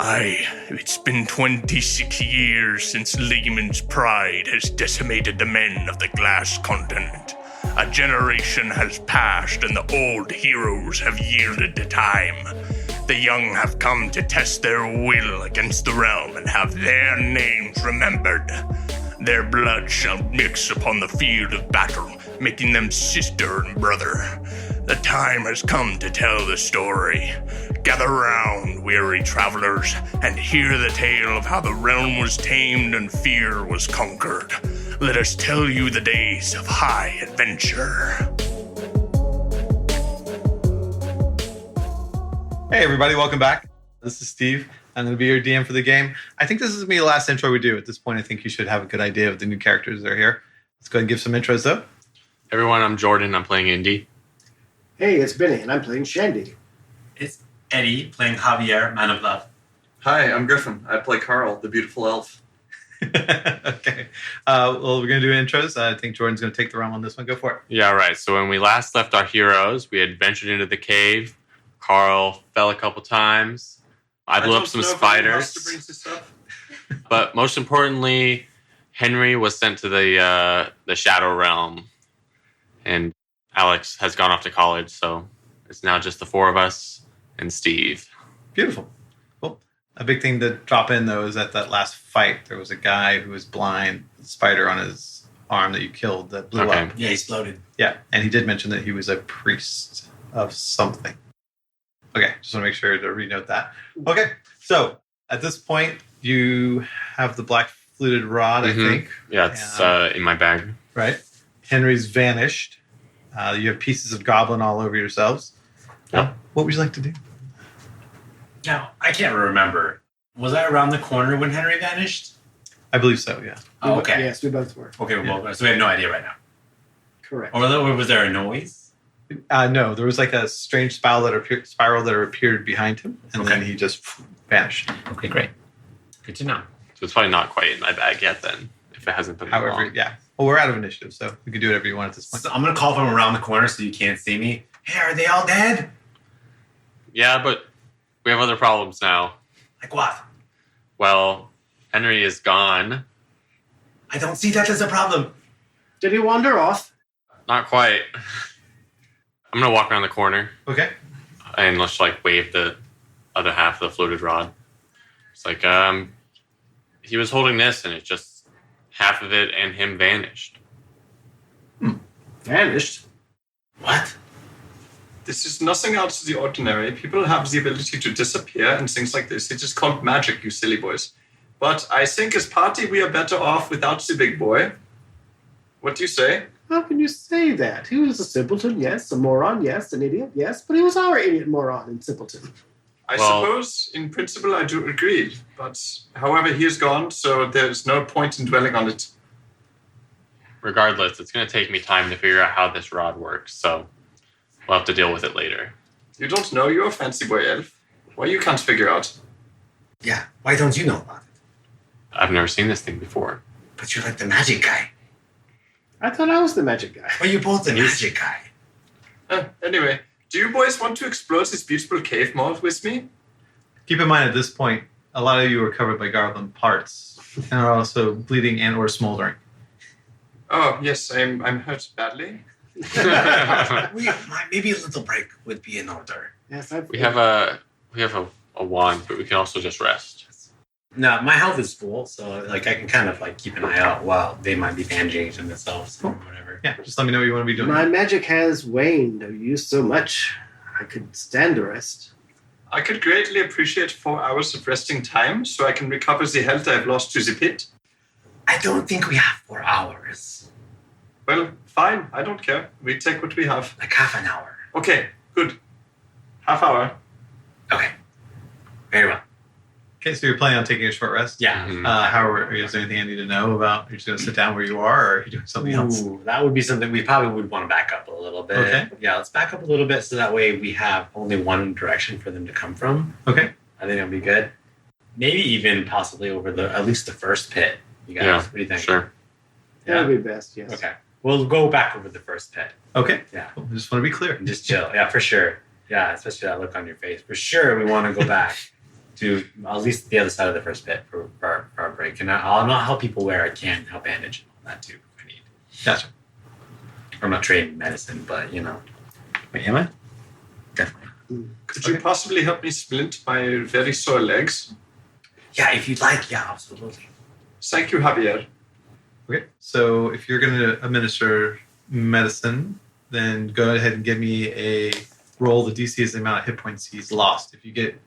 Aye, it's been 26 years since Lehman's pride has decimated the men of the glass continent. A generation has passed and the old heroes have yielded to time. The young have come to test their will against the realm and have their names remembered. Their blood shall mix upon the field of battle, making them sister and brother. The time has come to tell the story. Gather round, weary travelers, and hear the tale of how the realm was tamed and fear was conquered. Let us tell you the days of high adventure. Hey everybody, welcome back. This is Steve. I'm going to be your DM for the game. I think this is going to be the last intro we do. At this point, I think you should have a good idea of the new characters that are here. Let's go ahead and give some intros though. Everyone, I'm Jordan. I'm playing Indy. Hey, it's Benny, and I'm playing Shandy. It's Eddie, playing Javier, Man of Love. Hi, I'm Griffin. I play Carl, the beautiful elf. Okay. Well, we're going to do intros. I think Jordan's going to take the realm on this one. Go for it. Yeah, right. So when we last left our heroes, we had ventured into the cave. Carl fell a couple times. I blew up some spiders. But most importantly, Henry was sent to the Shadow Realm. And Alex has gone off to college, so it's now just the four of us and Steve. Beautiful. Cool. A big thing to drop in, though, is at that last fight, there was a guy who was blind, with a spider on his arm that you killed that blew up. Yeah, he exploded. Yeah, and he did mention that he was a priest of something. Okay, just want to make sure to renote that. Okay, so at this point, you have the black fluted rod, I think. Yeah, it's in my bag. Right. Henry's vanished. You have pieces of goblin all over yourselves. Yep. What would you like to do? Now, I can't remember. Was I around the corner when Henry vanished? I believe so, yeah. Oh, okay. Yes, we both were. Okay, well, so we have no idea right now. Correct. Or was there a noise? No, there was like a strange spiral that appeared behind him, and then he just vanished. Okay, great. Good to know. So it's probably not quite in my bag yet then, if it hasn't been However, long. yeah. Well, we're out of initiative, so we can do whatever you want at this point. So I'm going to call from around the corner so you can't see me. Hey, are they all dead? Yeah, but we have other problems now. Like what? Well, Henry is gone. I don't see that as a problem. Did he wander off? Not quite. I'm going to walk around the corner. Okay. And let's wave the other half of the floated rod. It's like, he was holding this and it just, half of it and him vanished. Vanished? What? This is nothing out of the ordinary. People have the ability to disappear and things like this. It is called magic, you silly boys. But I think as party we are better off without the big boy. What do you say? How can you say that? He was a simpleton, yes. A moron, yes. An idiot, yes. But he was our idiot, moron, and simpleton. I suppose, in principle, I do agree. But, however, he is gone, so there's no point in dwelling on it. Regardless, it's going to take me time to figure out how this rod works, so we'll have to deal with it later. You don't know you're a fancy boy elf. Why you can't figure out? Yeah, why don't you know about it? I've never seen this thing before. But you're like the magic guy. I thought I was the magic guy. Well, you're both the magic guy. Anyway, do you boys want to explore this beautiful cave more with me? Keep in mind at this point, a lot of you are covered by goblin parts and are also bleeding and or smoldering. Oh, yes, I'm hurt badly. Maybe a little break would be in order. Yes, We have a wand, but we can also just rest. No, my health is full, so I can kind of keep an eye out while they might be bandaging themselves or whatever. Yeah, just let me know what you want to be doing. My magic has waned. I've used so much. I could stand the rest. I could greatly appreciate 4 hours of resting time so I can recover the health I've lost to the pit. I don't think we have 4 hours. Well, fine. I don't care. We take what we have. Like half an hour. Okay, good. Half hour. Okay. Very well. Okay, so you're planning on taking a short rest? Yeah. However, is there anything I need to know about? Are you just going to sit down where you are, or are you doing something else? That would be something we probably would want to back up a little bit. Okay. Yeah, let's back up a little bit so that way we have only one direction for them to come from. Okay. I think that'll be good. Maybe even possibly over at least the first pit. You guys, Yeah, what do you think? sure. Yeah. That would be best, yes. Okay. We'll go back over the first pit. Okay. Yeah. Cool. I just want to be clear. And just chill. Yeah, for sure. Yeah, especially that look on your face. For sure, we want to go back. to at least the other side of the first pit for our break. And I'll not help people where I can, help bandage and all that too if I need. Gotcha. I'm not trained in medicine, but you know. Wait, am I? Definitely. Could you possibly help me splint my very sore legs? Yeah, if you'd like, yeah, absolutely. Thank you, Javier. Okay, so if you're going to administer medicine, then go ahead and give me a roll. The DC is the amount of hit points he's lost. If you get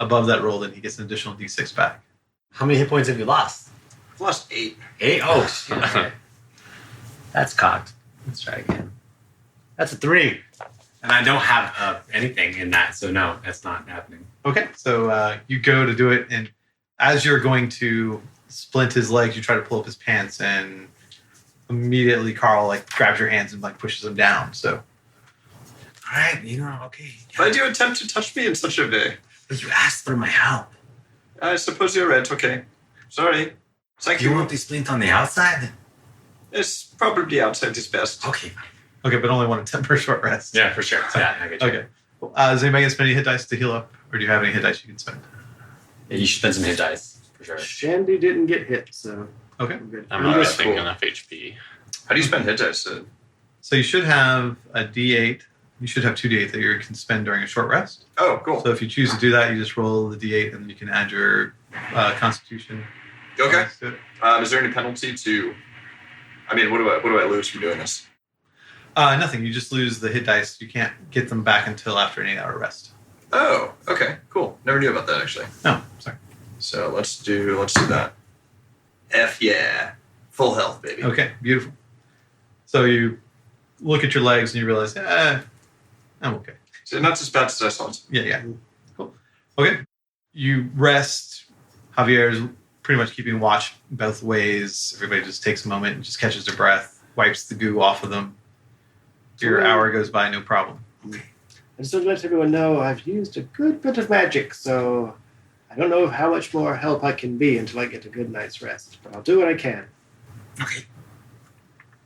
above that roll, then he gets an additional D6 back. How many hit points have you lost? I've lost 8. 8? Oh, shit. Okay. That's cocked. Let's try again. That's a 3. And I don't have anything in that, so no, that's not happening. Okay, so you go to do it, and as you're going to splint his legs, you try to pull up his pants, and immediately Carl like grabs your hands and like pushes them down. So, All right, you know, okay. Why do you attempt to touch me in such a way? But you asked for my help. I suppose you're right. Okay. Sorry. Thank Do you you. want the splint on the outside? It's probably outside is best. Okay. okay, but only one attempt per short rest. Yeah, for sure. Yeah, I get you. Okay. Does anybody gonna spend any hit dice to heal up, or do you have any hit dice you can spend? Yeah, you should spend some hit dice, for sure. Shandy didn't get hit, so Okay. I'm good. I'm Alright, not thinking cool. enough HP. How do you spend hit dice? So you should have a D8. You should have 2 D8 that you can spend during a short rest. Oh, cool. So if you choose to do that, you just roll the D8, and then you can add your Constitution. Okay. To it. Is there any penalty to? I mean, what do I lose from doing this? Nothing. You just lose the hit dice. You can't get them back until after an 8-hour rest. Oh, okay, cool. Never knew about that actually. No, sorry. So let's do that. F yeah, full health, baby. Okay, beautiful. So you look at your legs and you realize, I'm okay. So not as bad as I thought. Yeah. Cool. Okay. You rest. Javier's pretty much keeping watch both ways. Everybody just takes a moment and just catches their breath, wipes the goo off of them. Your hour goes by, no problem. I just want to let everyone know I've used a good bit of magic, so I don't know how much more help I can be until I get a good night's rest. But I'll do what I can. Okay.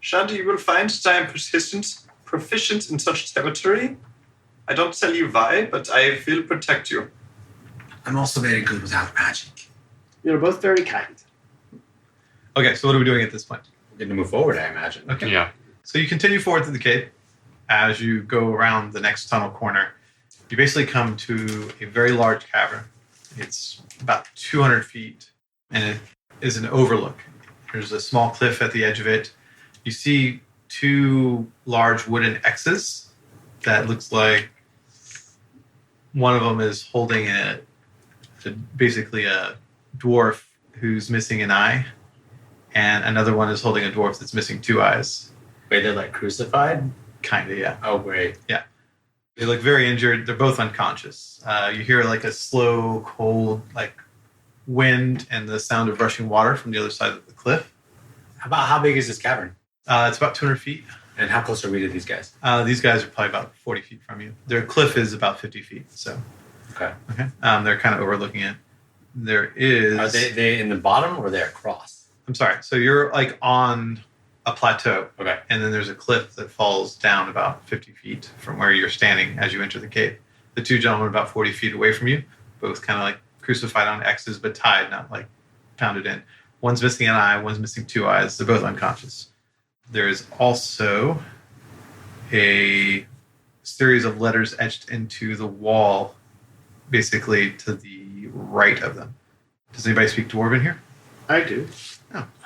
Shandy, you will find that I am proficient in such territory. I don't tell you why, but I will protect you. I'm also very good without magic. You're both very kind. Okay, so what are we doing at this point? We're going to move forward, I imagine. Okay. Yeah. So you continue forward through the cave. As you go around the next tunnel corner, you basically come to a very large cavern. It's about 200 feet, and it is an overlook. There's a small cliff at the edge of it. You see 2 large wooden X's that looks like one of them is holding basically a dwarf who's missing an eye, and another one is holding a dwarf that's missing 2 eyes. Wait, they're like crucified? Kind of, yeah. Oh, great. They look very injured. They're both unconscious. You hear like a slow, cold, like wind and the sound of rushing water from the other side of the cliff. How big is this cavern? It's about 200 feet. And how close are we to these guys? These guys are probably about 40 feet from you. Their cliff is about 50 feet. So, Okay. they're kind of overlooking it. There is. Are they in the bottom or they're across? I'm sorry. So you're like on a plateau. Okay. And then there's a cliff that falls down about 50 feet from where you're standing as you enter the cave. The 2 gentlemen are about 40 feet away from you, both kind of like crucified on X's, but tied, not like pounded in. One's missing an eye, one's missing 2 eyes. They're both unconscious. There is also a series of letters etched into the wall, basically to the right of them. Does anybody speak Dwarven here? I do.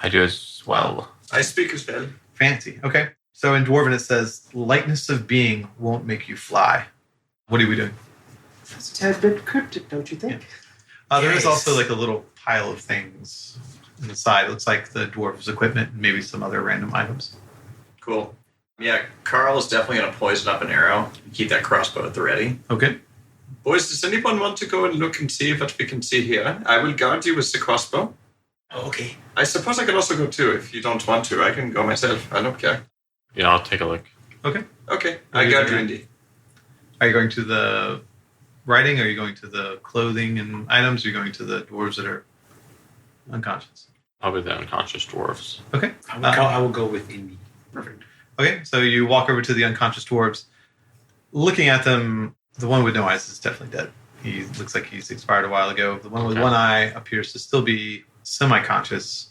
I do as well. I speak as well. Fancy. Okay. So in Dwarven it says, lightness of being won't make you fly. What are we doing? That's a tad bit cryptic, don't you think? There is Yes. also like a little pile of things on the side. It looks like the dwarf's equipment and maybe some other random items. Cool. Yeah, Carl is definitely going to poison up an arrow. Keep that crossbow at the ready. Okay. Boys, does anyone want to go and look and see what we can see here? I will guard you with the crossbow. Oh, okay. I suppose I can also go too. If you don't want to, I can go myself. I don't care. Yeah, I'll take a look. Okay, What I are guard you you, doing? Indy. Are you going to the writing? Are you going to the clothing and items? Are you going to the dwarves that are unconscious? Probably the unconscious dwarves. Okay. I will go with Indy. Perfect. Okay, so you walk over to the unconscious dwarves. Looking at them, the one with no eyes is definitely dead. He looks like he's expired a while ago. The one with one eye appears to still be semi-conscious.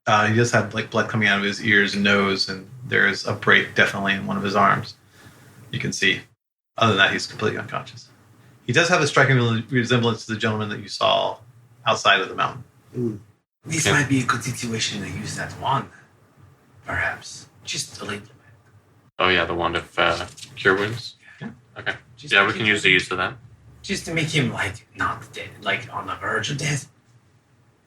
He does have like blood coming out of his ears and nose, and there's a break definitely in one of his arms. You can see. Other than that, he's completely unconscious. He does have a striking resemblance to the gentleman that you saw outside of the mountain. Ooh. This might be a good situation to use that wand, perhaps. Just a little bit. Oh yeah, the wand of cure wounds. Yeah. Okay. Just Yeah, we can use the use of that. Just to make him like not dead, like on the verge of death.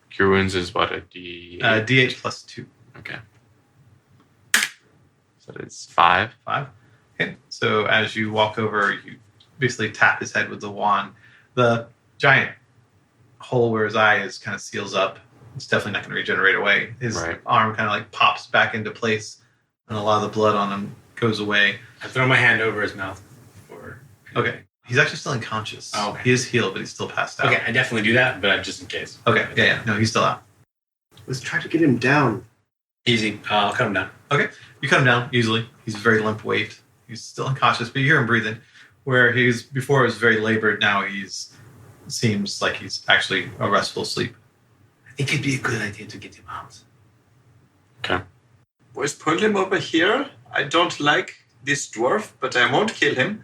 Cure wounds is what, a D? D8 plus 2. Okay. So it's 5. 5. Okay. So as you walk over, you basically tap his head with the wand. The giant hole where his eye is kind of seals up. It's definitely not going to regenerate away. His arm kind of like pops back into place, and a lot of the blood on him goes away. I throw my hand over his mouth. Okay. He's actually still unconscious. Oh, okay. He is healed, but he's still passed out. Okay, I definitely do that, but just in case. Okay. Yeah. No, he's still out. Let's try to get him down. Easy. I'll cut him down. Okay. You cut him down easily. He's very limp weight. He's still unconscious, but you hear him breathing. Where he's before was very labored, now seems like he's actually a restful sleep. I think it'd be a good idea to get him out. Okay. Boys, pull him over here. I don't like this dwarf, but I won't kill him.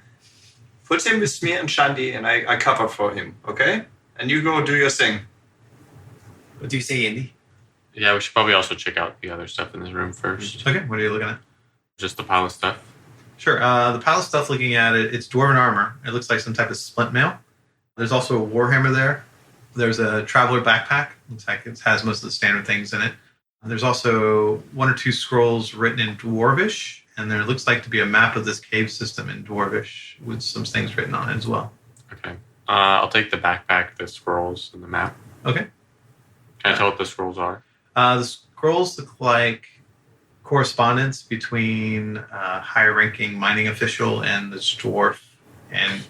Put him with me and Shandy, and I cover for him, okay? And you go do your thing. What do you say, Andy? Yeah, we should probably also check out the other stuff in this room first. Okay, what are you looking at? Just the pile of stuff. Sure. The pile of stuff looking at it, it's dwarven armor. It looks like some type of splint mail. There's also a warhammer there. There's a traveler backpack. Looks like it has most of the standard things in it. There's also 1 or 2 scrolls written in Dwarvish, and there looks like to be a map of this cave system in Dwarvish with some things written on it as well. Okay. I'll take the backpack, the scrolls, and the map. Okay. Can I tell what the scrolls are? The scrolls look like correspondence between a higher-ranking mining official and this dwarf and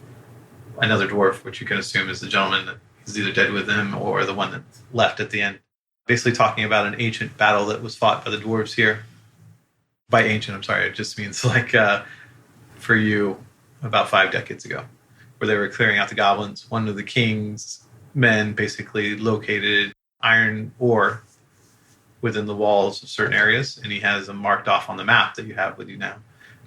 another dwarf, which you can assume is the gentleman that is either dead with him or the one that left at the end. Basically talking about an ancient battle that was fought by the dwarves here. By ancient, I'm sorry, it just means like for you about 5 decades ago, where they were clearing out the goblins. One of the king's men basically located iron ore within the walls of certain areas, and he has them marked off on the map that you have with you now.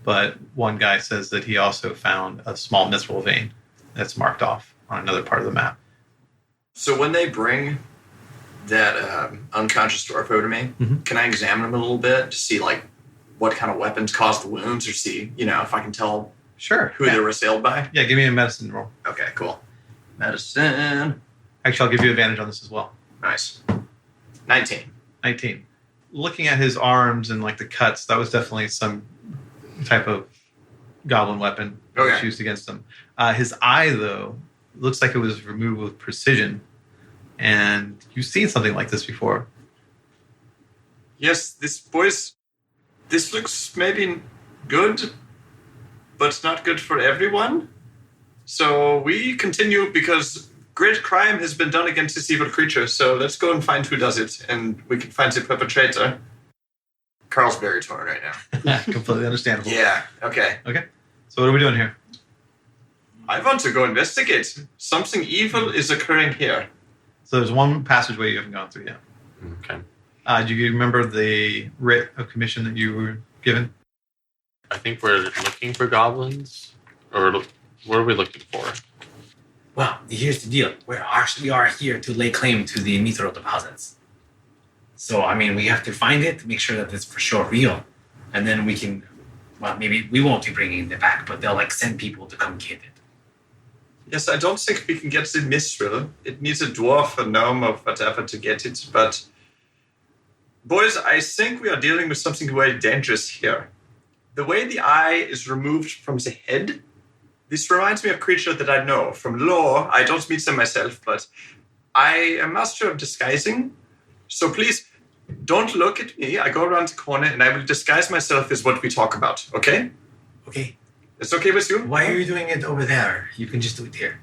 But one guy says that he also found a small mithril vein that's marked off on another part of the map. So when they bring that unconscious dwarf over to me, can I examine him a little bit to see like what kind of weapons caused the wounds, or see, if I can tell who they were assailed by? Yeah, give me a medicine roll. Okay, cool. Medicine. Actually, I'll give you advantage on this as well. Nice. 19. 19. Looking at his arms and like the cuts, that was definitely some type of goblin weapon that was used against him. His eye, though, looks like it was removed with precision. And you've seen something like this before. Yes, this looks maybe good, but not good for everyone. So we continue because great crime has been done against this evil creature. So let's go and find who does it, and we can find the perpetrator. Carl's very torn right now. Completely understandable. Yeah, okay. Okay. So what are we doing here? I want to go investigate. Something evil is occurring here. So there's one passageway you haven't gone through yet. Okay. Do you remember the writ of commission that you were given? I think we're looking for goblins. Or what are we looking for? Well, here's the deal. We are here to lay claim to the mithril deposits. So, we have to find it, make sure that it's for sure real. And then we can, maybe we won't be bringing it back, but they'll send people to come get it. Yes, I don't think we can get the mithril. It needs a dwarf, a gnome, or whatever to get it. But, boys, I think we are dealing with something very dangerous here. The way the eye is removed from the head, this reminds me of a creature that I know. From lore, I don't meet them myself, but I am master of disguising. So please, don't look at me. I go around the corner and I will disguise myself as what we talk about, okay? Okay. It's okay with you? Why are you doing it over there? You can just do it here.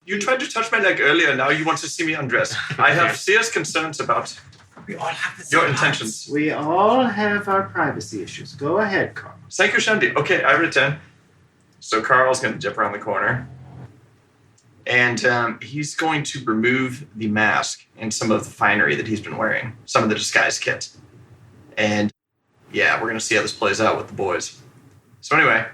You tried to touch my leg earlier. Now you want to see me undressed. I have serious concerns about We all have the same your intentions. We all have our privacy issues. Go ahead, Carl. Thank you, Shandy. Okay, I return. So Carl's going to dip around the corner. And he's going to remove the mask and some of the finery that he's been wearing, some of the disguise kit. And yeah, we're going to see how this plays out with the boys. So anyway,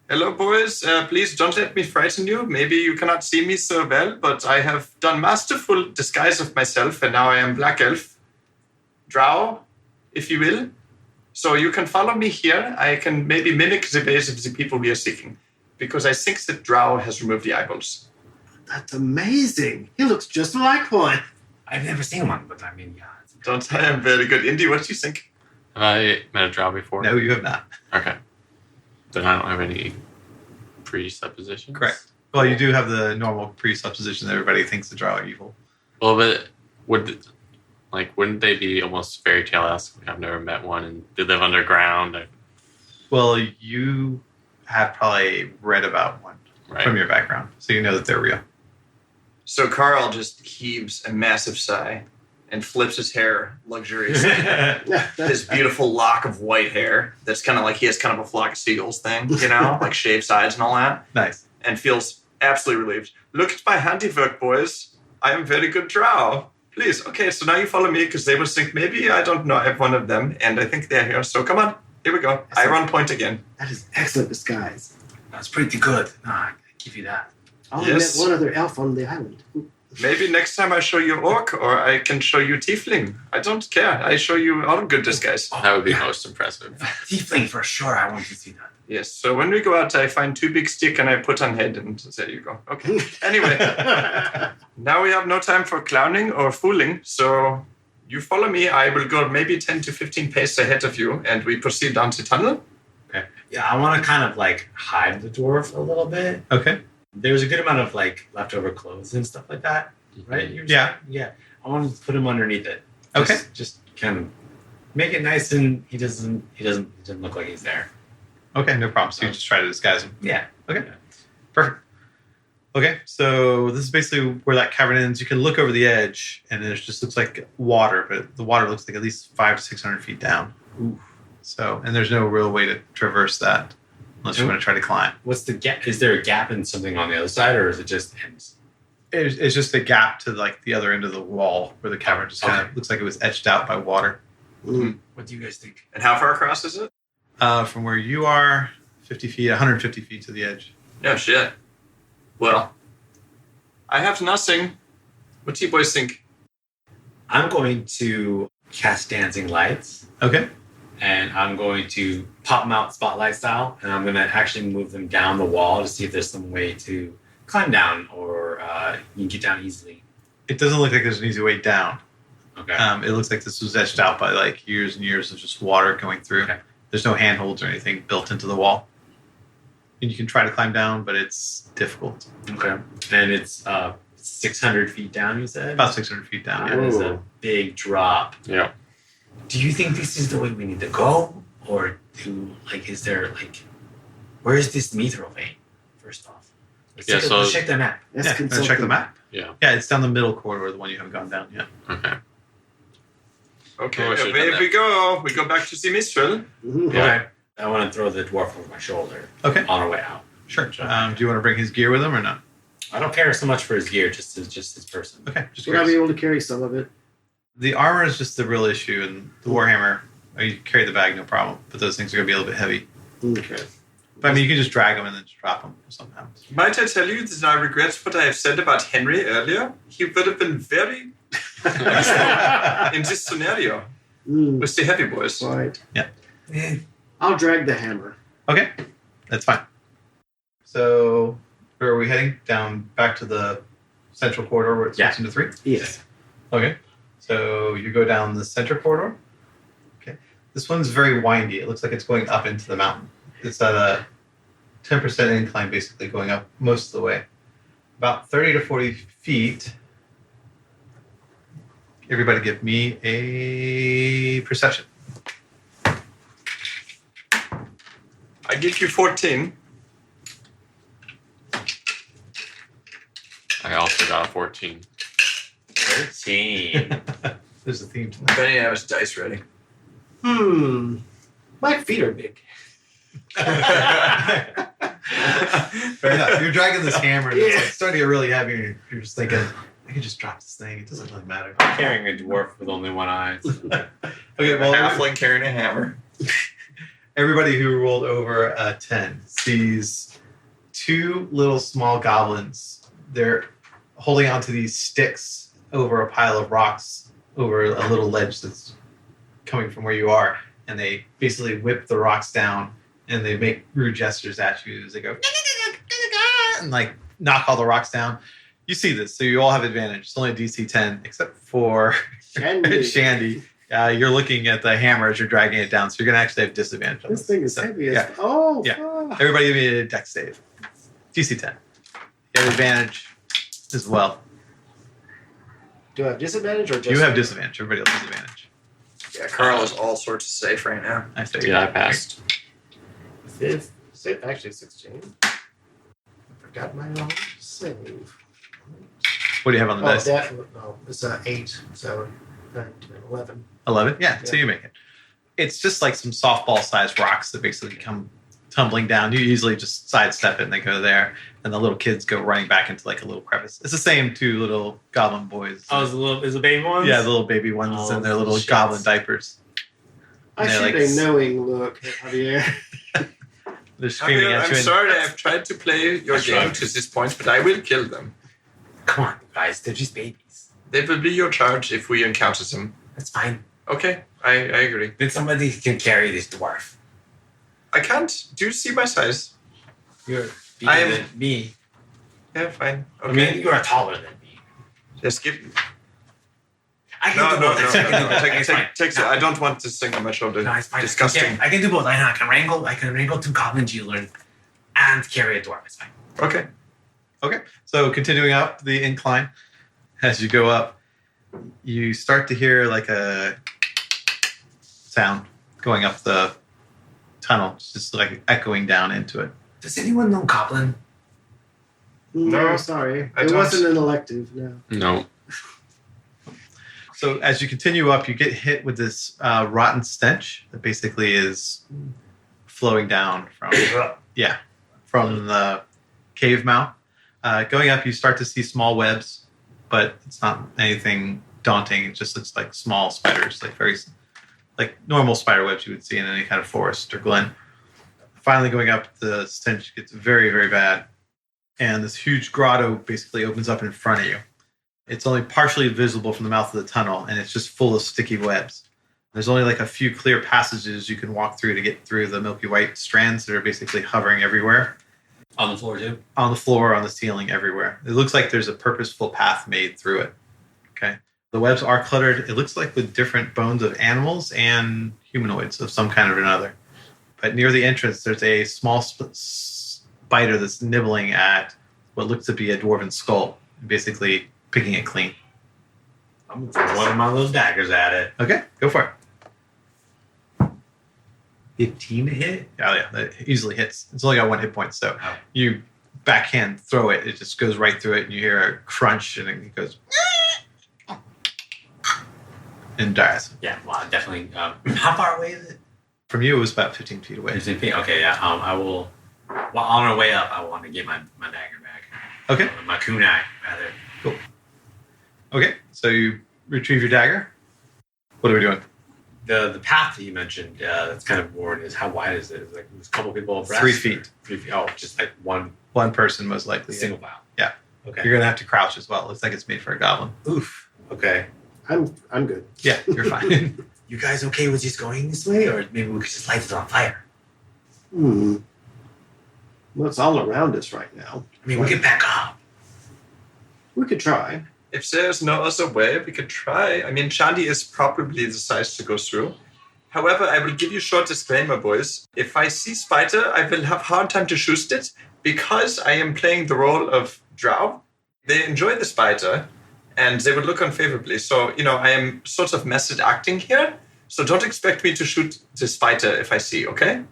hello boys, please don't let me frighten you. Maybe you cannot see me so well, but I have done masterful disguise of myself, and now I am Black Elf. Drow, if you will. So you can follow me here. I can maybe mimic the ways of the people we are seeking, because I think that Drow has removed the eyeballs. That's amazing. He looks just like one. I've never seen one, but I mean, yeah. Don't I am very good. Indy, what do you think? Have I met a drow before? No, you have not. Okay. Then I don't have any presuppositions. Correct. Well, you do have the normal presupposition that everybody thinks the drow are evil. Well, but wouldn't they be almost fairy tale-esque? I've never met one, and they live underground. Well, you have probably read about one from your background, so you know that they're real. So Carl just heaves a massive sigh and flips his hair luxuriously. His beautiful lock of white hair that's kind of like he has kind of a flock of seagulls thing, you know, like shaved sides and all that. Nice. And feels absolutely relieved. Look at my handiwork, boys. I am very good drow. Please, okay, so now you follow me because they will think maybe I don't know every one of them, and I think they're here. So come on, here we go. I run point again. That is excellent disguise. That's pretty good. I give you that. I only met one other elf on the island. Maybe next time I show you orc, or I can show you tiefling. I don't care. I show you all good disguise. That would be most impressive. Tiefling for sure. I want to see that. Yes, so when we go out, I find 2 big stick and I put on head, and there you go. Okay. Anyway, now we have no time for clowning or fooling, so you follow me. I will go maybe 10 to 15 paces ahead of you, and we proceed down the tunnel. Okay. Yeah, I want to kind of like hide the dwarf a little bit. Okay. There's a good amount of like leftover clothes and stuff like that, right? Yeah. Yeah. I want to put him underneath it. Okay. Just kind of make it nice, and he doesn't look like he's there. Okay, no problem. So you just try to disguise him. Yeah. Okay. Perfect. Okay, so this is basically where that cavern ends. You can look over the edge, and it just looks like water, but the water looks like at least 500 to 600 feet down. Ooh. So, and there's no real way to traverse that unless you want to try to climb. What's the gap? Is there a gap in something on the other side, or is it just ends? It's just a gap to like the other end of the wall where the cavern just kind of looks like it was etched out by water. Mm. What do you guys think? And how far across is it? From where you are, 50 feet, 150 feet to the edge. No shit. Well, I have nothing. What do you boys think? I'm going to cast dancing lights. Okay. And I'm going to pop them out spotlight style, and I'm going to actually move them down the wall to see if there's some way to climb down, or you can get down easily. It doesn't look like there's an easy way down. Okay. It looks like this was etched out by like years and years of just water going through. Okay. There's no handholds or anything built into the wall. And you can try to climb down, but it's difficult. Okay. And it's 600 feet down, you said? About 600 feet down. That is a big drop. Yeah. Do you think this is the way we need to go? Or is there where is this mithril vein, first off? Let's check the map. Let's check the map. Yeah. Yeah, it's down the middle corridor, the one you haven't gone down yet. Okay. Okay, away we go. We go back to the Mistral. Mm-hmm. Yeah. Okay. I want to throw the dwarf over my shoulder. Okay. On our way out. Sure. Do you want to bring his gear with him or not? I don't care so much for his gear, just his person. Okay. Just Would I be able to carry some of it? The armor is just the real issue, and the warhammer, you carry the bag, no problem. But those things are going to be a little bit heavy. Okay. But I mean, you can just drag them and then just drop them somehow. Might I tell you that I regret what I have said about Henry earlier? He would have been very in this scenario with the heavy boys. Right. Yeah. I'll drag the hammer. Okay, that's fine. So, where are we heading? Down back to the central corridor where it splits into 3? Yes. Okay, so you go down the center corridor. Okay, this one's very windy. It looks like it's going up into the mountain. It's at a 10% incline, basically going up most of the way. About 30 to 40 feet. Everybody give me a perception. I give you 14. I also got a 14. 13. There's a theme to that. Benny, I have his dice ready. My feet are big. Fair enough. You're dragging this hammer, and it's like starting to get really heavy, and you're just thinking, I can just drop this thing. It doesn't really matter. I'm carrying a dwarf with only one eye. Okay, well, Halfling carrying a hammer. everybody who rolled over a 10 sees two little small goblins. They're holding onto these sticks over a pile of rocks over a little ledge that's coming from where you are, and they basically whip the rocks down, and they make rude gestures at you as they go and like knock all the rocks down. You see this, so you all have advantage. It's only a DC 10, except for Shandy. You're looking at the hammer as you're dragging it down, so you're going to actually have disadvantage on This thing is heavy. Yeah. Oh. Everybody give me a dex save. DC 10. You have advantage as well. Do I have disadvantage or just... You have disadvantage. Everybody else has advantage. Yeah, Carl is all sorts of safe right now. I say Yeah, I passed. Fifth, actually 16. I forgot my own save. What do you have on the dice? No, it's 8, so 11. 11? Yeah, so Yeah. you make it. It's just like some softball-sized rocks that basically come tumbling down. You usually just sidestep it and they go there, and the little kids go running back into like a little crevice. It's the same two little goblin boys. Oh, is the baby ones? Yeah, the little baby ones in their little shit. goblin diapers. I And shoot they're like- a knowing look at Javier. They're screaming Javier, at I'm you. and- sorry I've tried to play your game to this point, but I will kill them. Come on, guys. They're just babies. They will be your charge if we encounter them. That's fine. Okay, I agree. Then somebody can carry this dwarf. I can't. Do you see my size? You're bigger I am- than me. Yeah, fine. I Okay. mean, you're taller than me. Just give. I can No, do no, both. no, I can do no. both. Take, It's fine. take, I don't want this thing on my shoulder. No, it's fine. Disgusting. I can do both. I can wrangle 2 goblin children and carry a dwarf. It's fine. Okay. Okay, so continuing up the incline, as you go up, you start to hear like a sound going up the tunnel. It's just like echoing down into it. Does anyone know goblin? No, sorry. I It don't. wasn't an elective, no. No. So as you continue up, you get hit with this rotten stench that basically is flowing down from from the cave mouth. Going up, you start to see small webs, but it's not anything daunting. It just looks like small spiders, like normal spider webs you would see in any kind of forest or glen. Finally, going up, the stench gets very, very bad, and this huge grotto basically opens up in front of you. It's only partially visible from the mouth of the tunnel, and it's just full of sticky webs. There's only like a few clear passages you can walk through to get through the milky white strands that are basically hovering everywhere. On the floor, too? On the floor, on the ceiling, everywhere. It looks like there's a purposeful path made through it. Okay. The webs are cluttered. It looks like with different bones of animals and humanoids of some kind or another. But near the entrance, there's a small spider that's nibbling at what looks to be a dwarven skull, basically picking it clean. I'm going to throw one of my little daggers at it. Okay, go for it. 15 to hit? Oh yeah, that easily hits. It's only got 1 hit point, so Oh. you backhand throw it. It just goes right through it, and you hear a crunch, and it goes and dies. Yeah, well, definitely. How far away is it? From you, it was about 15 feet away. 15 feet? Okay, yeah. I will. Well, on our way up, I want to get my dagger back. Okay, My kunai, rather. okay. So you retrieve your dagger. What are we doing? The path that you mentioned that's kind of worn is how wide is it? Is it like there's a couple people abreast? 3 feet. 3 feet. Oh, just like one One person, most likely. single file. Yeah. Okay. You're gonna have to crouch as well. Looks like it's made for a goblin. Oof. Okay. I'm good. Yeah, you're fine. You guys okay with just going this way, or maybe we could just light it on fire? Well, it's all around us right now. I mean, we can back up. We could try. If there's no other way, we could try. I mean, Shandy is probably the size to go through. However, I will give you a short disclaimer, boys. If I see spider, I will have hard time to shoot it because I am playing the role of drow. They enjoy the spider, and they would look unfavorably. So, I am sort of method acting here. So don't expect me to shoot the spider if I see, okay?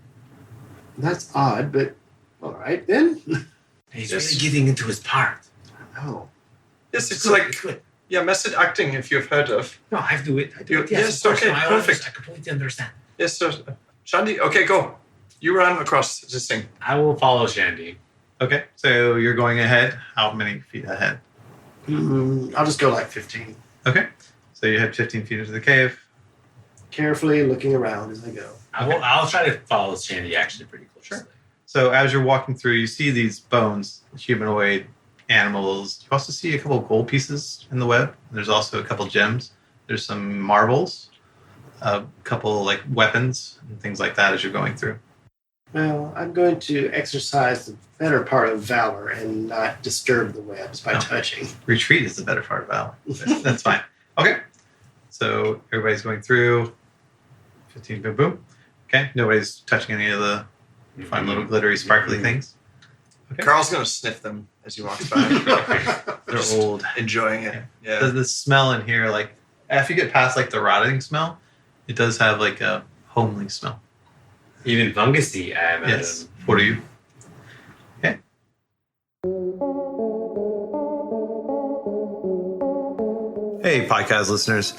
That's odd, but all right then. He's Yes. really getting into his part. Oh, Yes, it's good, like, good. yeah, method acting, if you've heard of. No, I do it. I do it. Yes, of course. okay, No, perfect. I completely understand. Yes, sir. Shandy, okay, go. You run across this thing. I will follow Shandy. Okay, so you're going ahead. How many feet ahead? I'll just go like 15. Okay, so you head 15 feet into the cave. Carefully looking around as I go. I'll try to follow Shandy actually pretty closely. Sure. So as you're walking through, you see these bones, humanoid animals. You also see a couple of gold pieces in the web. There's also a couple gems. There's some marbles, a couple like weapons and things like that as you're going through. Well, I'm going to exercise the better part of valor and not disturb the webs by touching. Retreat is the better part of valor. That's fine. Okay. So everybody's going through. 15, boom, boom. Okay. Nobody's touching any of the fun little glittery, sparkly things. Okay. Carl's going to sniff them as he walks by. They're old. Enjoying it. Yeah. The smell in here, like, after you get past, like, the rotting smell, it does have, like, a homely smell. Even fungusy, I imagine. Yes. For you. Okay. Hey, podcast listeners.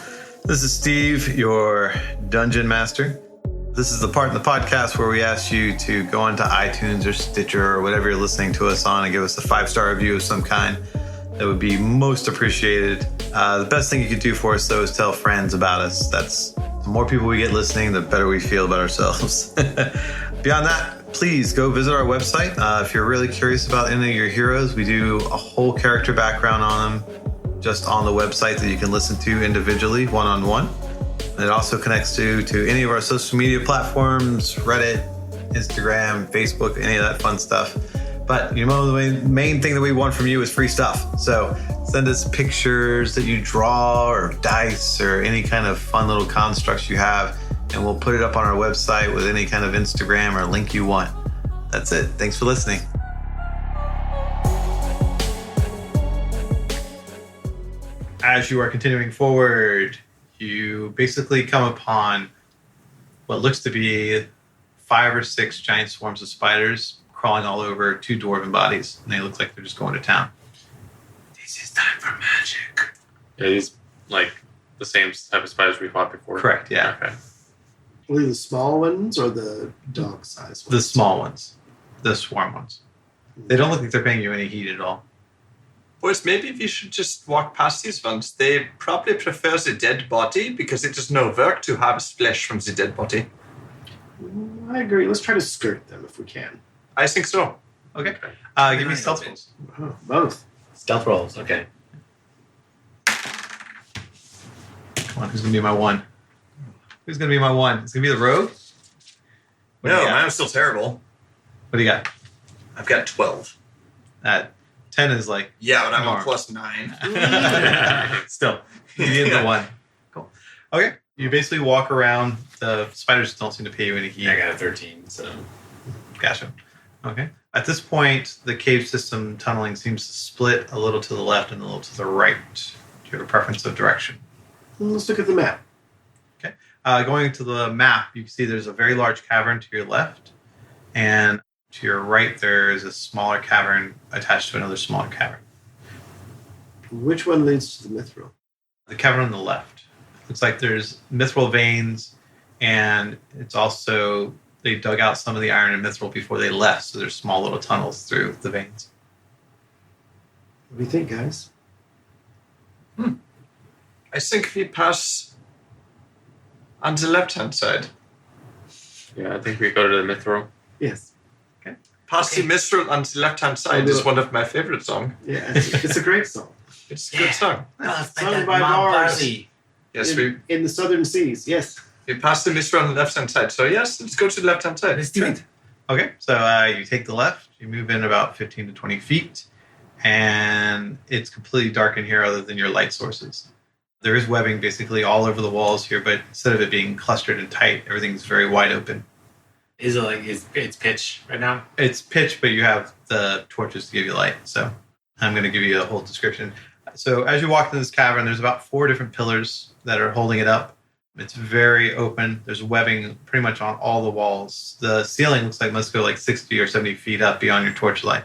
This is Steve, your dungeon master. This is the part in the podcast where we ask you to go onto iTunes or Stitcher or whatever you're listening to us on and give us a 5-star review of some kind. That would be most appreciated. The best thing you could do for us, though, is tell friends about us. That's the more people we get listening, the better we feel about ourselves. Beyond that, please go visit our website. If you're really curious about any of your heroes, we do a whole character background on them just on the website that you can listen to individually, one-on-one. And it also connects to any of our social media platforms, Reddit, Instagram, Facebook, any of that fun stuff. But the main thing that we want from you is free stuff. So send us pictures that you draw or dice or any kind of fun little constructs you have, and we'll put it up on our website with any kind of Instagram or link you want. That's it. Thanks for listening. As you are continuing forward, you basically come upon what looks to be 5 or 6 giant swarms of spiders crawling all over 2 dwarven bodies, and they look like they're just going to town. This is time for magic. Yeah, these like the same type of spiders we fought before. Correct, yeah. Okay. Were they the small ones or the dog-sized ones? The small ones. The swarm ones. They don't look like they're paying you any heed at all. Boys, maybe we should just walk past these ones. They probably prefer the dead body because it is no work to harvest flesh from the dead body. I agree. Let's try to skirt them if we can. I think so. Okay. Give me stealth rolls. Oh, both. Stealth rolls, okay. Come on, who's going to be my 1? Who's going to be my 1? It's going to be the rogue? What do you got? I'm still terrible. What do you got? I've got 12. 10 is like... Yeah, but I'm Norm. on +9. Still. You need the 1. Cool. Okay. You basically walk around. The spiders don't seem to pay you any heed. I got a 13, so... Gotcha. Okay. At this point, the cave system tunneling seems to split a little to the left and a little to the right. Do you have a preference of direction? Let's look at the map. Okay. Going to the map, you can see there's a very large cavern to your left, and to your right there is a smaller cavern attached to another smaller cavern. Which one leads to the mithril? The cavern on the left. Looks like there's mithril veins, and it's also... They dug out some of the iron and mithril before they left, so there's small little tunnels through the veins. What do you think, guys? I think we pass on the left-hand side. Yeah, I think we go to the mithril. Yes. Pass the Mistral on the left-hand side is one of my favorite songs. Yeah, it's a great song. It's a good song. Sung by Mars. Yes, in the southern seas, yes. we pass the Mistral on the left-hand side. So yes, let's go to the left-hand side. Let's do it. Okay, so you take the left, you move in about 15 to 20 feet, and it's completely dark in here other than your light sources. There is webbing basically all over the walls here, but instead of it being clustered and tight, everything's very wide open. Is it like it's pitch right now? It's pitch, but you have the torches to give you light. So I'm going to give you a whole description. So as you walk into this cavern, there's about 4 different pillars that are holding it up. It's very open. There's webbing pretty much on all the walls. The ceiling looks like it must go like 60 or 70 feet up beyond your torchlight.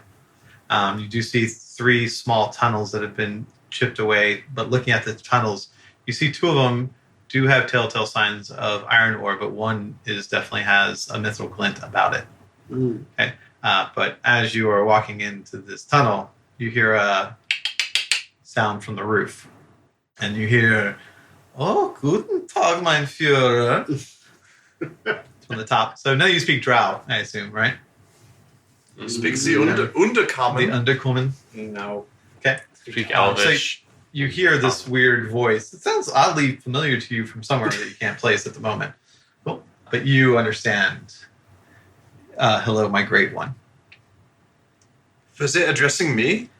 You do see 3 small tunnels that have been chipped away, but looking at the tunnels, you see 2 of them do have telltale signs of iron ore, but one definitely has a mithril glint about it. Okay. But as you are walking into this tunnel, you hear a sound from the roof. And you hear, "Oh, guten Tag, mein Führer." From the top. So now you speak Drow, I assume, right? He speaks the Undercommon. The Undercommon. No. Okay. Speak Elvish. You hear this weird voice. It sounds oddly familiar to you from somewhere that you can't place at the moment. Cool. But you understand. Hello, my great one. Was it addressing me?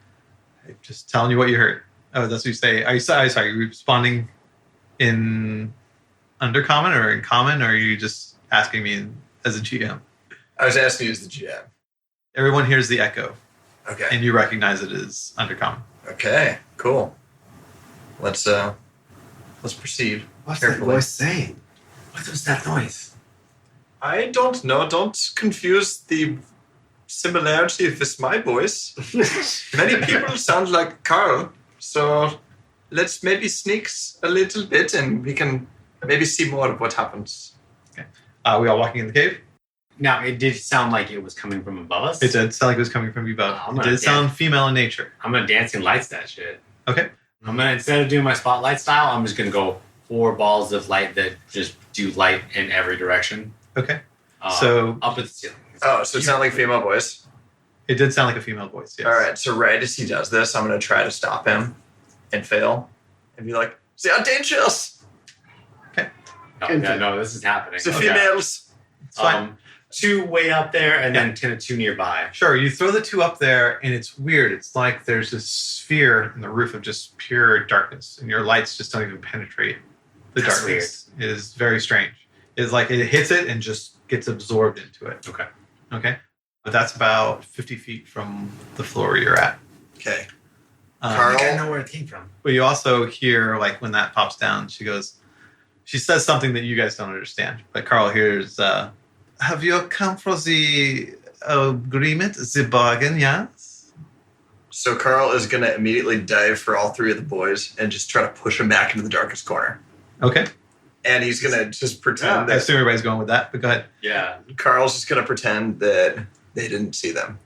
I'm just telling you what you heard. Oh, that's what you say. Are you sorry? Are you responding in Undercommon or in Common, or are you just asking me as a GM? I was asking you as the GM. Everyone hears the echo, Okay. and you recognize it as Undercommon. Okay. Cool. Let's proceed. What's Carefully. that voice saying? What was that noise? I don't know. Don't confuse the similarity with my voice. Many people sound like Carl, so let's maybe sneak a little bit, and we can maybe see more of what happens. We all walking in the cave? Now, it did sound like it was coming from above us. It did sound like it was coming from you above. I'm It gonna did sound female in nature. I'm gonna dancing lights that shit. Okay. I'm gonna, instead of doing my spotlight style, I'm just gonna go 4 balls of light that just do light in every direction. Okay. So up at the ceiling. Oh, so it sounded like a female voice. it did sound like a female voice. Yes. All right. So right as he does this, I'm going to try to stop him and fail and be like, "See how dangerous! No, this is happening. The females." It's fine. 2 way up there and then 2 nearby. Sure, you throw the 2 up there, and it's weird. It's like there's this sphere in the roof of just pure darkness, and your lights just don't even penetrate the That's darkness. It is very strange. It's like it hits it and just gets absorbed into it. Okay? But that's about 50 feet from the floor where you're at. Okay. I think I know where it came from. But you also hear, like, when that pops down, she says something that you guys don't understand. But Carl hears, "Have you come for the agreement, the bargain, yes?" So Carl is going to immediately dive for all 3 of the boys and just try to push them back into the darkest corner. Okay. And he's going to just pretend I that assume everybody's going with that, but go ahead. Yeah. Carl's just going to pretend that they didn't see them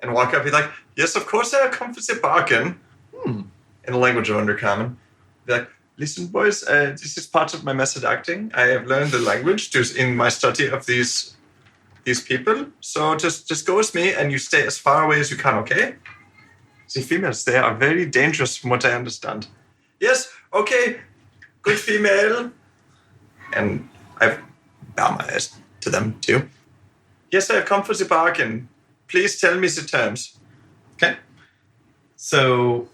and walk up. Be like, "Yes, of course I have come for the bargain." In the language of Undercommon. Be like, "Listen, boys, this is part of my method acting. I have learned the language in my study of these people. So just go with me and you stay as far away as you can, okay? The females, they are very dangerous from what I understand." "Yes, okay, good female." And I bow my eyes to them too. "Yes, I have come for the bargain. Please tell me the terms." Okay. So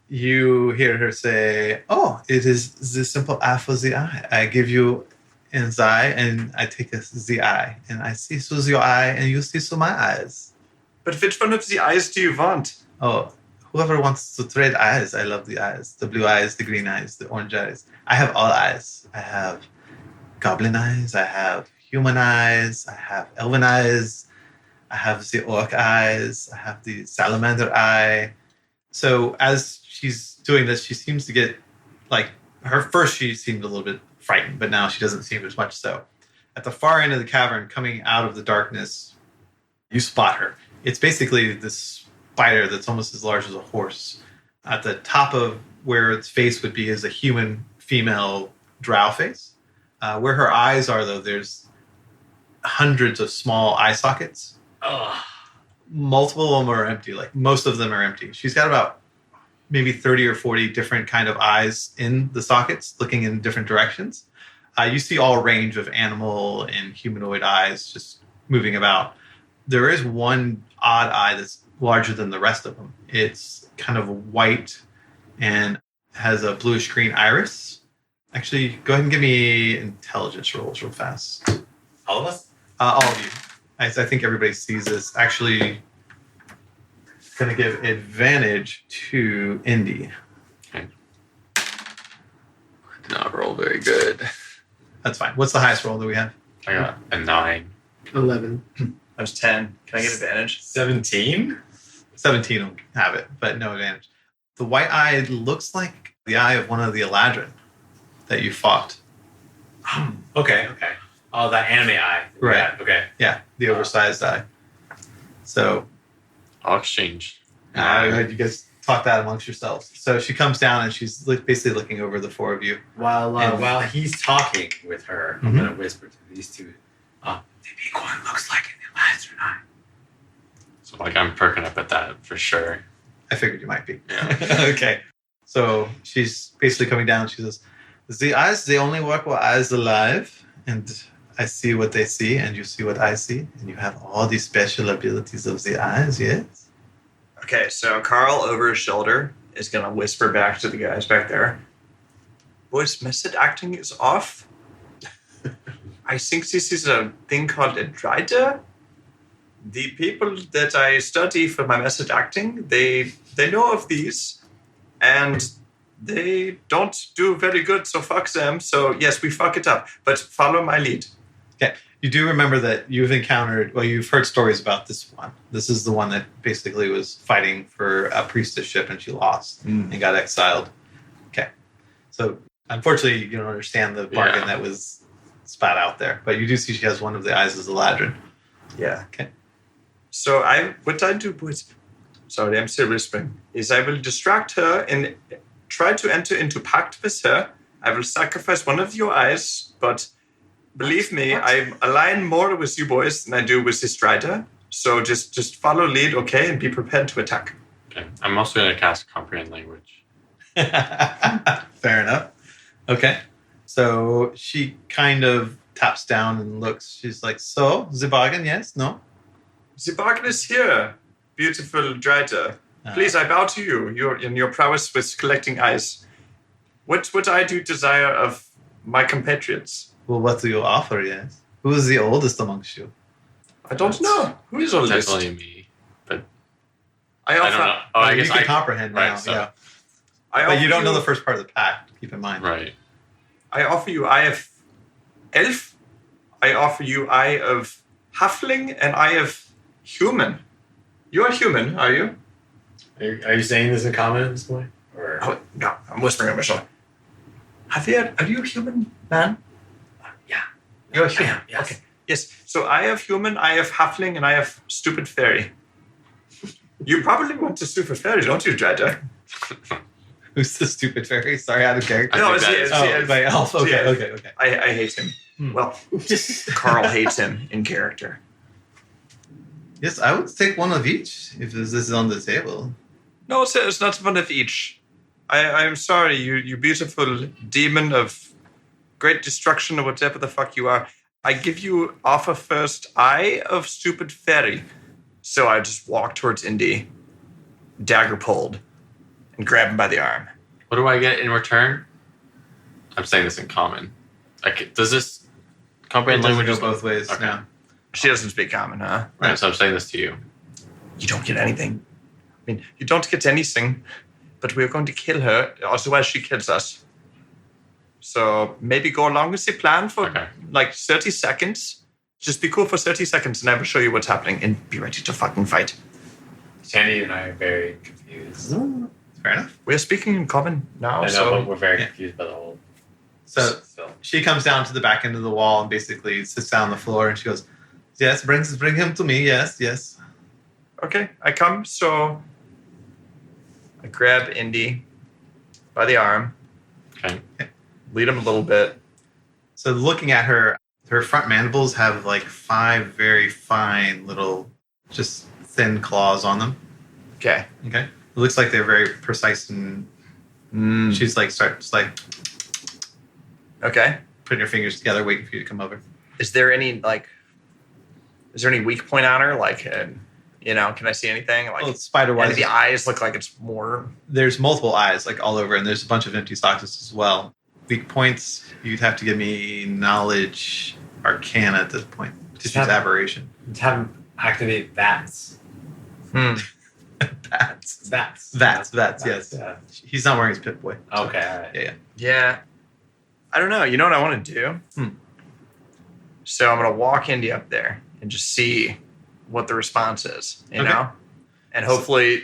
you hear her say, "Oh, it is the simple eye for the eye. I give you an eye, and I take the eye, and I see through your eye, and you see through my eyes." "But which one of the eyes do you want?" Oh, whoever wants to trade eyes, I love the eyes. The blue eyes, the green eyes, the orange eyes. I have all eyes. I have goblin eyes. I have human eyes. I have elven eyes. I have the orc eyes. I have the salamander eye. So as she's doing this, she seems to get, like, she seemed a little bit frightened, but now she doesn't seem as much so. At the far end of the cavern, coming out of the darkness, you spot her. It's basically this spider that's almost as large as a horse. At the top of where its face would be is a human female drow face. Where her eyes are, though, there's hundreds of small eye sockets. Ugh. Multiple of them are empty. Like, most of them are empty. She's got about maybe 30 or 40 different kind of eyes in the sockets, looking in different directions. You see all range of animal and humanoid eyes just moving about. There is one odd eye that's larger than the rest of them. It's kind of white and has a bluish green iris. Actually, go ahead and give me intelligence rolls real fast. All of us? All of you. I think everybody sees this. Actually, going to give advantage to Indy. Okay. Did not roll very good. That's fine. What's the highest roll that we have? I got a 9. 11. I was 10. Can I get advantage? 17? 17 will have it, but no advantage. The white eye looks like the eye of one of the Eladrin that you fought. Okay. Oh, that anime eye. Right. Yeah, okay. Yeah, the oversized eye. So I'll exchange. you guys talk that amongst yourselves. So she comes down and she's basically looking over the four of you. While he's talking with her, I'm gonna whisper to these two. The big one looks like an Eladrin. So like I'm perking up at that for sure. I figured you might be. Yeah. Okay. So she's basically coming down. She says, the eyes, they only work while eyes alive. And I see what they see, and you see what I see. And you have all these special abilities of the eyes, yes? Okay, so Carl over his shoulder is going to whisper back to the guys back there. Boys, method acting is off. I think this is a thing called a drider. The people that I study for my method acting, they know of these, and they don't do very good, so fuck them. So yes, we fuck it up, but follow my lead. Okay. You do remember that you've heard stories about this one. This is the one that basically was fighting for a priestessship and she lost and got exiled. Okay. So unfortunately, you don't understand the bargain that was spat out there, but you do see she has one of the eyes as Eladrin. Yeah. Okay. So what I do, boys, sorry, I'm still whispering, is I will distract her and try to enter into pact with her. I will sacrifice one of your eyes, but believe me, I align more with you boys than I do with this strider. So just follow lead, okay, and be prepared to attack. Okay. I'm also going to cast Comprehend Language. Fair enough. Okay. So she kind of taps down and looks. She's like, so, the bargain, yes? No? The bargain is here, beautiful Drider. Please, I bow to you, your prowess with collecting eyes. What would I do desire of my compatriots? Well, what do you offer, yes? Who is the oldest amongst you? I don't know. Who is oldest? Definitely me. But I I don't know. Oh, I you guess can I comprehend now, right, so- yeah. I But offer you don't know the first part of the pact, keep in mind. Right. I offer you eye of elf. I offer you eye of halfling and eye of human. You are human, are you? Are you saying this in common at this point? Or Oh, no, I'm whispering at my shoulder. Javier, are you a human man? yeah, You're a I human. am, yes. Okay. Yes. So I have human, I have halfling, and I have stupid fairy. You probably want the stupid fairy, don't you, Dredger? Who's the stupid fairy? Sorry, out of character. I No, think it's that the is- elf. by elf. Okay, Yeah. okay. I hate him. Well, Carl hates him in character. Yes, I would take one of each if this is on the table. No, it's not one of each. I'm sorry, you beautiful demon of great destruction or whatever the fuck you are. I give you offer first eye of stupid fairy. So I just walk towards Indy, dagger pulled, and grab him by the arm. What do I get in return? I'm saying this in common. Does this comprehend It doesn't language go both ways. Okay. No. She doesn't speak common, huh? Right, so I'm saying this to you. You don't get anything. I mean, you don't get anything, but we're going to kill her, otherwise she kills us. So maybe go along with the plan for like 30 seconds. Just be cool for 30 seconds and I will show you what's happening and be ready to fucking fight. Sandy and I are very confused. Fair enough. We're speaking in common now, I know, so but we're very confused by the whole. So she comes down to the back end of the wall and basically sits down on the floor and she goes, yes, bring him to me. Yes. okay, I come. So I grab Indy by the arm, Okay. lead him a little bit. So looking at her front mandibles have like 5 very fine little, just thin claws on them. Okay. Okay. It looks like they're very precise and she's like, starts like Okay. putting her fingers together, waiting for you to come over. Is there any weak point on her? Like, can I see anything? Like, Well, spider and wise, the eyes look like it's more. there's multiple eyes like all over, and there's a bunch of empty sockets as well. Weak points, you'd have to give me knowledge arcana at this point. Just use aberration. Let's have him activate VATS. Vats, yes. Yeah. He's not wearing his Pip Boy. so- Okay, all right. Yeah. Yeah. I don't know. You know what I want to do? So I'm going to walk Indy up there and just see what the response is, you know? And hopefully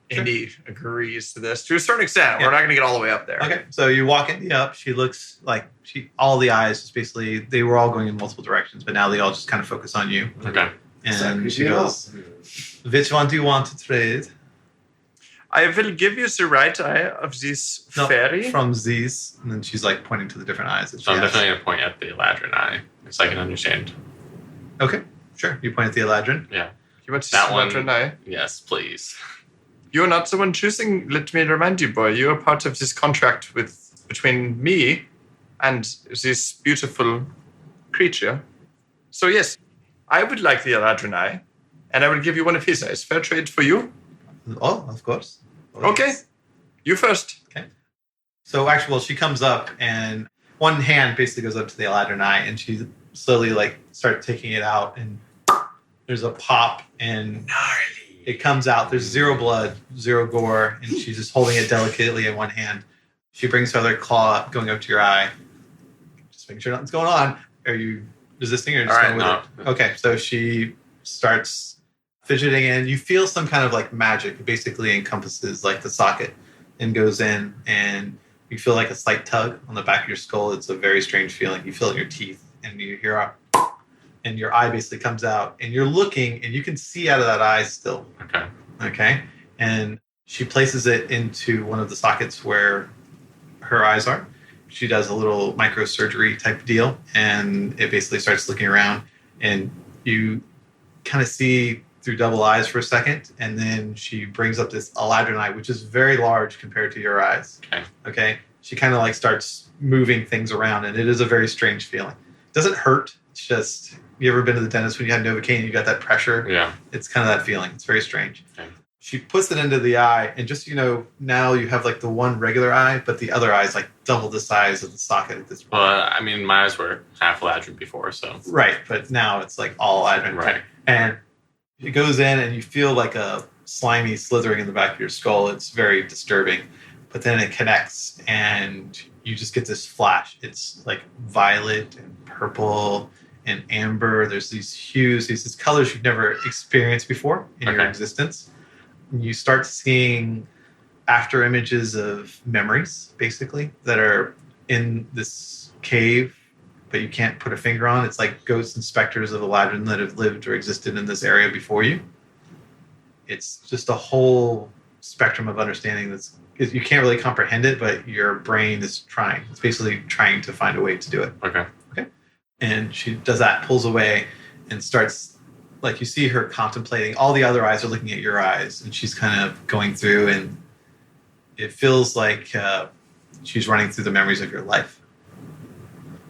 Indy agrees to this to a certain extent. Yeah. We're not going to get all the way up there. Okay, so you walk Indy up. She looks like all the eyes, just basically, they were all going in multiple directions, but now they all just kind of focus on you. Okay. And she goes, which one do you want to trade? I will give you the right eye of this fairy. From these. And then she's like pointing to the different eyes. That So she I'm has. definitely going to point at the Eladrin eye, so I can understand. Okay, sure. You point at the Eladrin. Yeah. You want to That see one. eye? Yes, please. You're not the one choosing. Let me remind you, boy. You are part of this contract between me and this beautiful creature. So yes, I would like the Eladrin eye, and I will give you one of his eyes. Fair trade for you. Oh, of course. Okay, you first. So actually, well, she comes up and one hand basically goes up to the Eladrin eye, and she slowly like starts taking it out, and there's a pop, and it comes out. There's 0 blood, 0 gore, and she's just holding it delicately in one hand. She brings her other claw up, going up to your eye, just making sure nothing's going on. Are you resisting or just going with it? Okay, so she starts fidgeting in. You feel some kind of like magic. It basically encompasses like the socket and goes in, and you feel like a slight tug on the back of your skull. It's a very strange feeling. You feel it in your teeth, and you hear a, and your eye basically comes out, and you're looking, and you can see out of that eye still. Okay. And she places it into one of the sockets where her eyes are. She does a little microsurgery type deal, and it basically starts looking around, and you kind of see through double eyes for a second, and then she brings up this Eladrin eye, which is very large compared to your eyes. Okay. She kind of like starts moving things around, and it is a very strange feeling. It doesn't hurt. It's just, you ever been to the dentist when you had Novocaine and you got that pressure? Yeah. It's kind of that feeling. It's very strange. Okay. She puts it into the eye, and just so you know, now you have like the one regular eye, but the other eye is like double the size of the socket at this point. Well, I mean, my eyes were half Eladrin before, so. Right, but now it's like all Eladrin. Right. And it goes in, and you feel like a slimy slithering in the back of your skull. It's very disturbing. But then it connects, and you just get this flash. It's like violet and purple and amber. There's these hues, these colors you've never experienced before in your existence. And you start seeing after images of memories, basically, that are in this cave, but you can't put a finger on. It's like ghosts and specters of Eladrin that have lived or existed in this area before you. It's just a whole spectrum of understanding that's, you can't really comprehend it, but your brain is trying. It's basically trying to find a way to do it. Okay. And she does that, pulls away, and starts, like, you see her contemplating. All the other eyes are looking at your eyes, and she's kind of going through, and it feels like she's running through the memories of your life.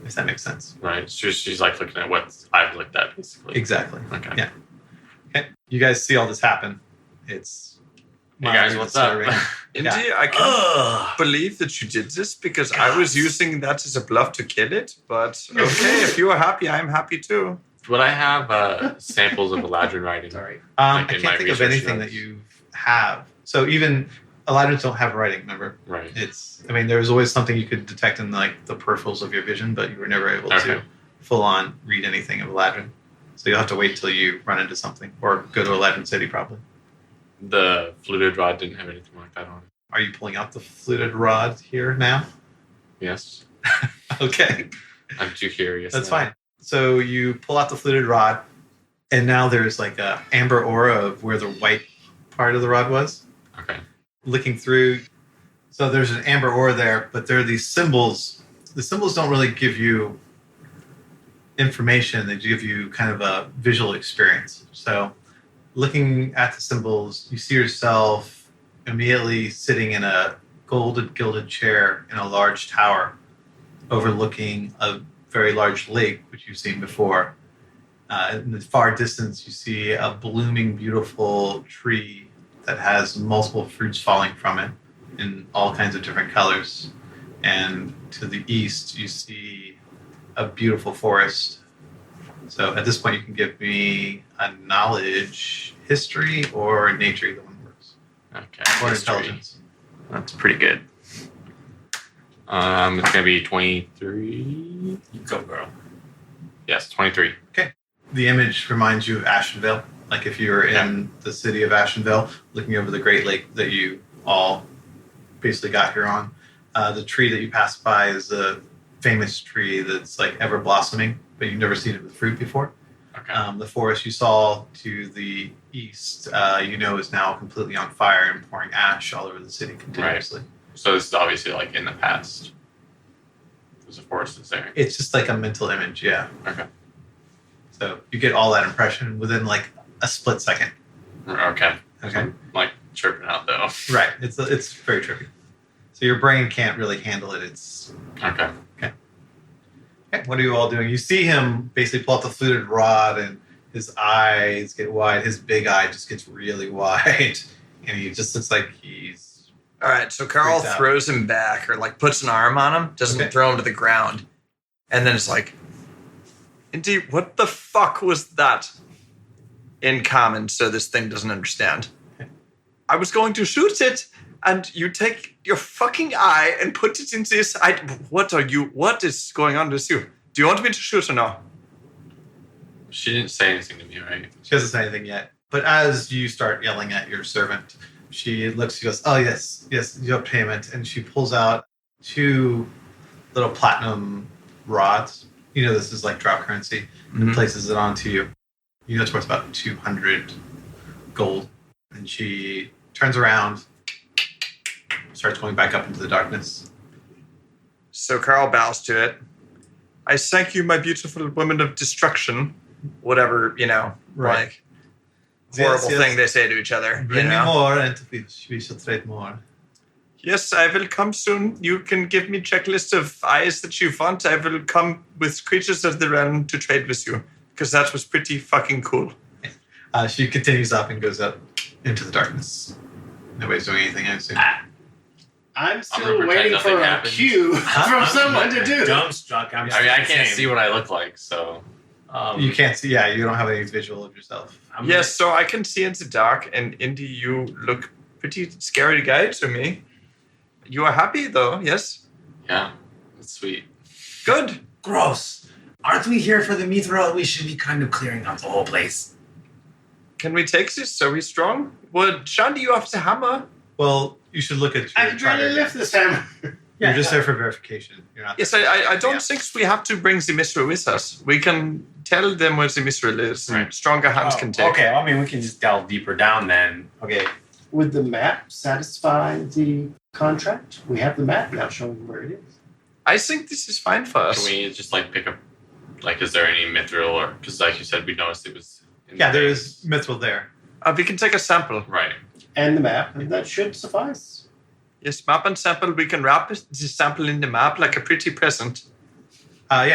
If that makes sense. Right. She's like looking at what I've looked at, basically. Exactly. Okay. Yeah. Okay. You guys see all this happen. It's Hey guys, what's up? Indeed, I can't believe that you did this because I was using that as a bluff to kill it. But okay, if you are happy, I'm happy too. Would I have samples of Eladrin writing? Sorry. I Like in can't my think of research anything notes? that you have. So even Eladrins don't have writing, remember? Right. There's always something you could detect in like the peripherals of your vision, but you were never able to full on read anything of Eladrin. So you'll have to wait till you run into something or go to Eladrin City probably. The fluted rod didn't have anything like that on it. Are you pulling out the fluted rod here now? Yes. Okay. I'm too curious. That's now. fine. So you pull out the fluted rod, and now there's like a amber aura of where the white part of the rod was. Okay. Looking through, so there's an amber aura there, but there are these symbols. The symbols don't really give you information. They give you kind of a visual experience. So looking at the symbols, you see yourself immediately sitting in a gold gilded chair in a large tower overlooking a very large lake, which you've seen before. In the far distance, you see a blooming, beautiful tree that has multiple fruits falling from it in all kinds of different colors. And to the east, you see a beautiful forest. So at this point, you can give me a knowledge, history, or nature, either one works. Okay. Or History. intelligence. That's pretty good. It's gonna be 23. You go, girl. Yes, 23. The image reminds you of Ashenvale. Like if you were in the city of Ashenvale, looking over the Great Lake that you all basically got here on. The tree that you passed by is a famous tree that's like ever blossoming, but you've never seen it with fruit before. Okay. The forest you saw to the east, is now completely on fire and pouring ash all over the city continuously. So this is obviously like in the past. There's a forest that's there. It's just like a mental image, yeah. Okay. So you get all that impression within like a split second. Okay. Okay. I'm like tripping out though. Right. It's very trippy. So your brain can't really handle it. It's Okay. okay. What are you all doing? You see him basically pull out the fluted rod, and his eyes get wide. His big eye just gets really wide, and he just looks like he's. All right, so Carl Freaked out. throws him back or like puts an arm on him, doesn't throw him to the ground. And then it's like, Indeed, what the fuck was that? In common, so this thing doesn't understand. I was going to shoot it, and you take your fucking eye and put it into this. What is going on with you? Do you want me to shoot or no? She didn't say anything to me, right? She hasn't said anything yet. But as you start yelling at your servant, she goes, oh, yes, you have payment. And she pulls out 2 little platinum rods. You know, this is like drop currency, and places it onto you. You know, it's worth about 200 gold. And she turns around, starts going back up into the darkness. So Carl bows to it. I thank you, my beautiful woman of destruction. Whatever, Right. like horrible thing they say to each other. Bring me more, and we shall trade more. Yes, I will come soon. You can give me checklist of eyes that you want. I will come with creatures of the realm to trade with you. Because that was pretty fucking cool. She continues up and goes up into the darkness. Nobody's doing anything, I assume. I'm still pretend waiting nothing for a happens. cue from someone to do. Dumbstruck. I mean, I can't see what I look like, so. You can't see, you don't have any visual of yourself. Yes, so I can see in the dark, and Indy, you look pretty scary guy to me. You are happy, though, yes? Yeah, that's sweet. Good. Gross. Aren't we here for the mithril? We should be kind of clearing out the whole place. Can we take this? Are we strong? Well, Shandy, you have the hammer. Well, you should look at your I can charter. really lift this hammer. You're just there for verification. You're not. Yes, I don't think we have to bring the mithril with us. We can tell them where the mithril is. And Right. stronger hands can take. Okay, I mean, we can just delve deeper down then. Okay. Would the map satisfy the contract? We have the map now showing where it is. I think this is fine for us. Can we just like pick up, like, is there any mithril or, because like you said, we noticed it was. Yeah, there is mithril there. We can take a sample. Right. And the map, and that should suffice. Yes, map and sample. We can wrap the sample in the map like a pretty present.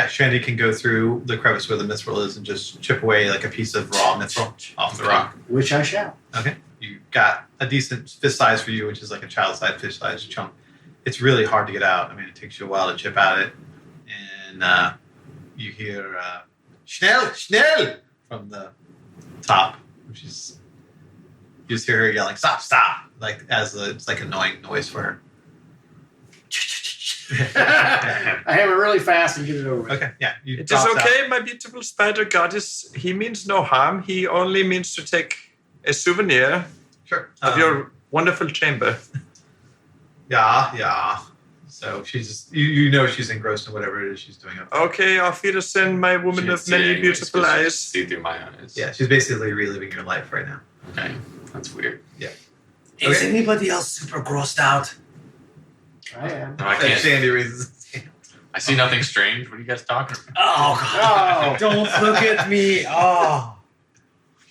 Shandy can go through the crevice where the mithril is and just chip away like a piece of raw mithril off the rock. Which I shall. Okay. You got a decent fist size for you, which is like a child-sized fish size chunk. It's really hard to get out. I mean, it takes you a while to chip at it. And you hear, Schnell, Schnell, from the top, which is, you just hear her yelling, stop, stop, like it's like annoying noise for her. I hammer really fast and get it over with. Okay, yeah. You It is dropped out. okay, my beautiful spider goddess. He means no harm. He only means to take a souvenir Sure. of your wonderful chamber. Yeah. So she's just, you know she's engrossed in whatever it is she's doing up there. Okay, auf Wiedersehen, my woman of many beautiful eyes. See through my eyes. Yeah, she's basically reliving your life right now. Okay, that's weird. Is Okay. anybody else super grossed out? I am. No, I And can't. Shandy raises his hand. I see nothing strange. What are you guys talking about? Oh, God. Don't look at me. Oh.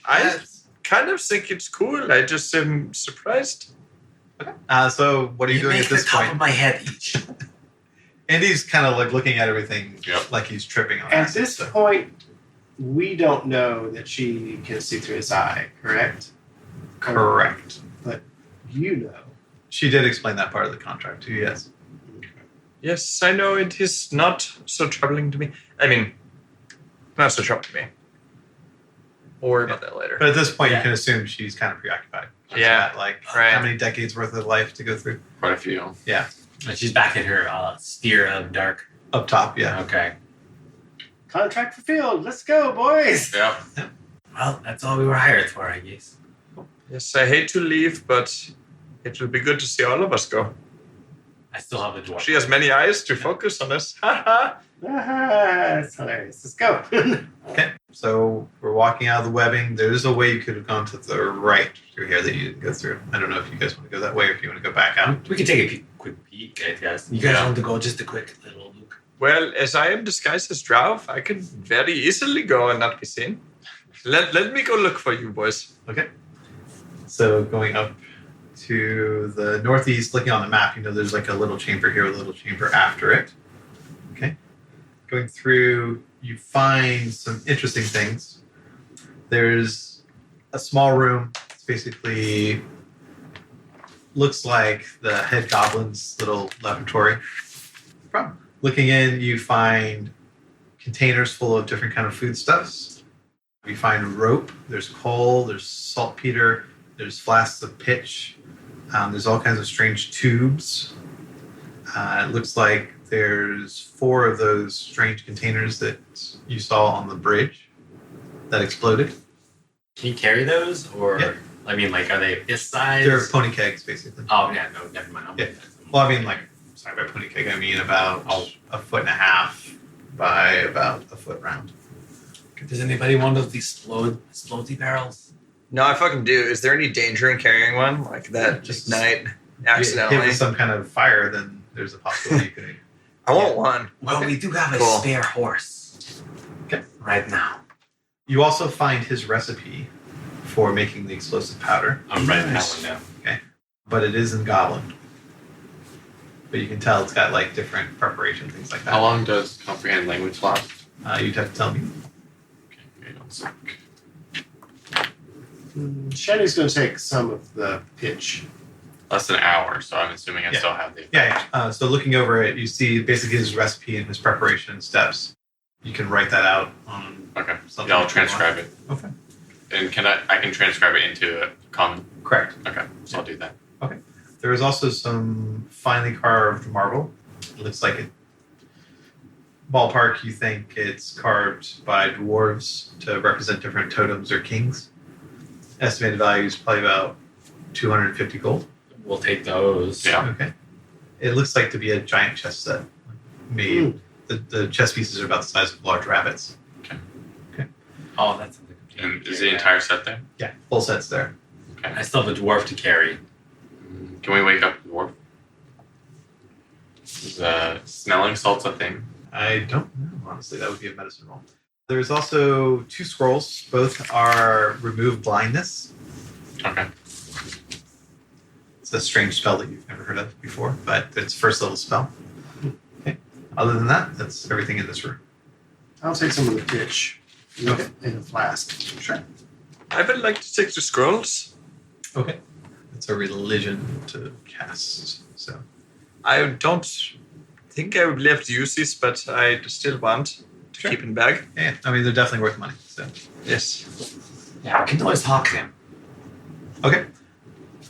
I kind of think it's cool. I just am surprised. So what are you doing make at this the top point? of my head each. Andy's kind of like looking at everything Yep. like he's tripping on At acid, this so- point, we don't know that she can see through his eye, correct? Correct. But you know. She did explain that part of the contract to you, yes. Yes, I know it is not so troubling to me. I mean, not so troubling to me. We'll worry about that later. But at this point, Yeah. you can assume she's kind of preoccupied. She's Yeah, got, like, right. how many decades worth of life to go through? Quite a few. Yeah. And she's back in her sphere of dark. Up top, yeah. Okay. Contract fulfilled. Let's go, boys. Yep. Well, that's all we were hired for, I guess. Yes, I hate to leave, but it will be good to see all of us go. I still have the dwarf. She has many eyes to focus on us. That's hilarious. Let's go. Okay, so we're walking out of the webbing. There's a way you could have gone to the right through here that you didn't go through. I don't know if you guys want to go that way or if you want to go back out. We can take a quick peek, I guess. You guys want to go just a quick little look? Well, as I am disguised as Drow, I can very easily go and not be seen. Let me go look for you, boys. Okay. So going up to the northeast, looking on the map, there's like a little chamber here, a little chamber after it. Okay. Going through, you find some interesting things. There's a small room. It's basically looks like the head goblin's little laboratory. Looking in, you find containers full of different kind of foodstuffs. You find rope. There's coal. There's saltpeter. There's flasks of pitch. There's all kinds of strange tubes. It looks like there's 4 of those strange containers that you saw on the bridge that exploded. Can you carry those? Or, Yeah. I mean, like, are they this size? They're pony kegs, basically. Oh, yeah, no, never mind. Yeah. Well, I mean, sorry, by pony keg, I mean about 1.5 feet by about 1 foot round. Does anybody want those explodey barrels? No, I fucking do. Is there any danger in carrying one like that? Just night If accidentally. you hit with some kind of fire, then there's a possibility you could. I want one. Well, Okay. we do have a Cool. spare horse. Okay. Right now. You also find his recipe for making the explosive powder, I'm writing Nice. that one down. but it is in Goblin. But you can tell it's got different preparation, things like that. How long does comprehend language last? You'd have to tell me. Okay, wait 1 sec. Shani's going to take some of the pitch. Less than an hour, so I'm assuming I Yeah. still have the. Yeah. So looking over it, you see basically his recipe and his preparation steps. You can write that out on Okay. something. Yeah, I'll if you want. transcribe it. Okay. And I can transcribe it into a common. Correct. Okay, so I'll do that. There is also some finely carved marble. It looks like it. Ballpark, you think it's carved by dwarves to represent different totems or kings. Estimated value is probably about 250 gold. We'll take those. Yeah. Okay. It looks like to be a giant chess set. Made. The chess pieces are about the size of large rabbits. Oh, that's something. And is the entire set there? Yeah, full sets there. Okay. I still have a dwarf to carry. Can we wake up the dwarf? Is smelling salts a thing? I don't know, honestly. That would be a medicine roll. There's also 2 scrolls. Both are remove blindness. Okay. It's a strange spell that you've never heard of before, but it's first level spell. Okay. Other than that, that's everything in this room. I'll take some of the pitch Okay. in a flask. Sure. I would like to take the scrolls. Okay. It's a religion to cast, so. I don't think I would be able to use these, but I still want to Sure. keep in bag. Yeah, I mean, they're definitely worth money, so. Yes. Yeah, we can always hawk them. Okay.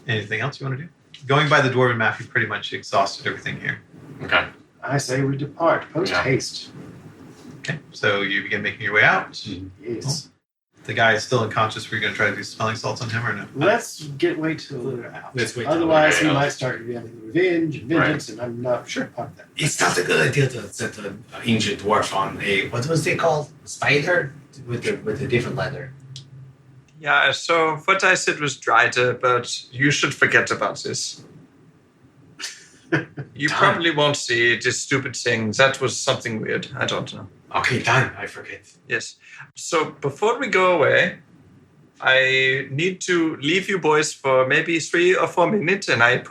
Anything else you want to do? Going by the dwarven map, you pretty much exhausted everything here. Okay. I say we depart post Yeah. haste. Okay. So you begin making your way out. Yes. The guy is still unconscious. Were you going to try to do smelling salts on him or no? Let's wait till they're out. Let's wait till Otherwise, they're he out. might start getting revenge and vengeance, and I'm not sure about that. It's not a good idea to set an ancient dwarf on a, what was it called? Spider? With a different leather. Yeah, so what I said was Dryder, but you should forget about this. You Done. probably won't see this stupid thing. That was something weird. I don't know. Okay, done. I forget. Yes. So before we go away, I need to leave you boys for maybe 3 or 4 minutes, and I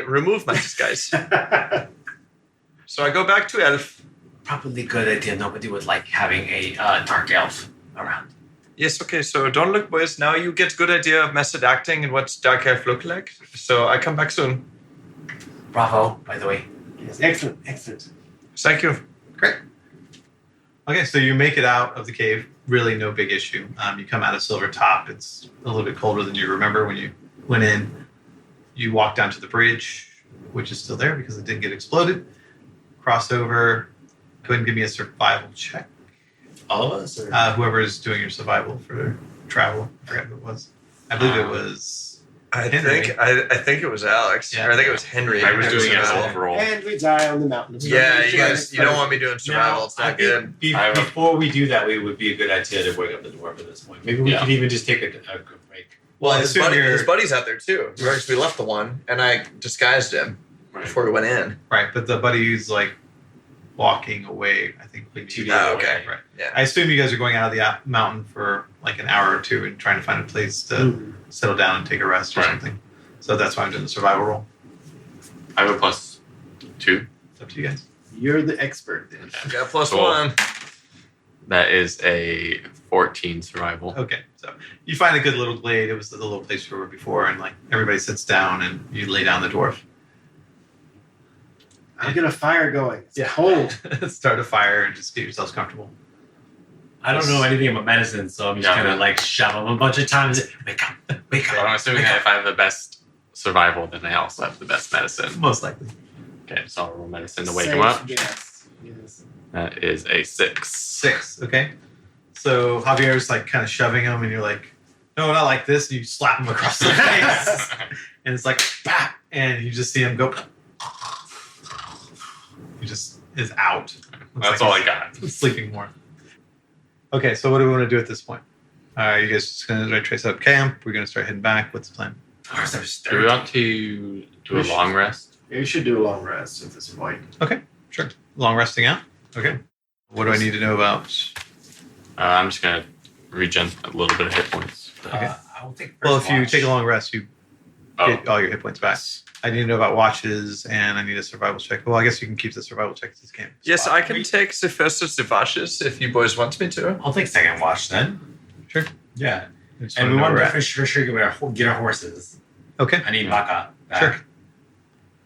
remove my disguise. So I go back to elf. Probably good idea. Nobody would like having a dark elf around. Yes, okay, so don't look, boys. Now you get a good idea of method acting and what dark elf look like. So I come back soon. Bravo, by the way. Yes, excellent, excellent. Thank you. Great. Okay, so you make it out of the cave. Really no big issue. You come out of Silver Top. It's a little bit colder than you remember when you went in. You walk down to the bridge, which is still there because it didn't get exploded. Cross over. Go ahead and give me a survival check. All of us? Or? Whoever is doing your survival for travel. I forgot who it was. I believe it was I Henry. think it was Alex. Yeah. Or I think it was Henry. I was doing a survival. self-roll. And we die on the mountain. Yeah, you guys, you don't want me doing survival. It's not good. Before we do that, it would be a good idea to wake up the dwarf at this point. Maybe we could even just take a quick break. Well, his buddy's out there too. We left the one, and I disguised him before we went in. Right, but the buddy who's like walking away, I think. Like 2 days Oh, away. okay. Right. Yeah. I assume you guys are going out of the mountain for like an hour or two and trying to find a place to settle down and take a rest or something. So that's why I'm doing the survival roll. I have a +2. It's up to you guys. You're the expert then. I got plus Cool. 1. That is a 14 survival. Okay, so you find a good little glade. It was the little place we were before, and like everybody sits down and you lay down the dwarf. I'll get a fire going. It's cold. Start a fire and just get yourselves comfortable. I don't know anything about medicine, so I'm just Yeah, gonna man. like shove him a bunch of times. Wake up! Wake So up! I'm assuming that if I have the best survival, then I also have the best medicine. Most likely. Okay, so I'll roll medicine to wake Safe him up. Yes. That is a 6. 6, okay? So Javier's like kind of shoving him, and you're like, no, not like this. And you slap him across the face. And it's like, bah! And you just see him go. He just is out. Looks That's like all I he's got. Sleeping more. Okay, so what do we want to do at this point? You guys just going to trace up camp? We're going to start heading back. What's the plan? Do we want to do a long rest? You should do a long rest at this point. Okay, sure. Long resting out? Okay. What do I need to know about? I'm just going to regen a little bit of hit points. Okay. I will take. Well, first if you watch. take a long rest, you Oh, get all your hit points back. I need to know about watches, and I need a survival check. Well, I guess you can keep the survival check at this camp. Yes, I can take the first of the watches if you boys want me to. I'll take second watch then. Sure. Yeah, I just and wanna we know want where to we're for sure get our horses. at. Okay. I need Baka. back. Sure.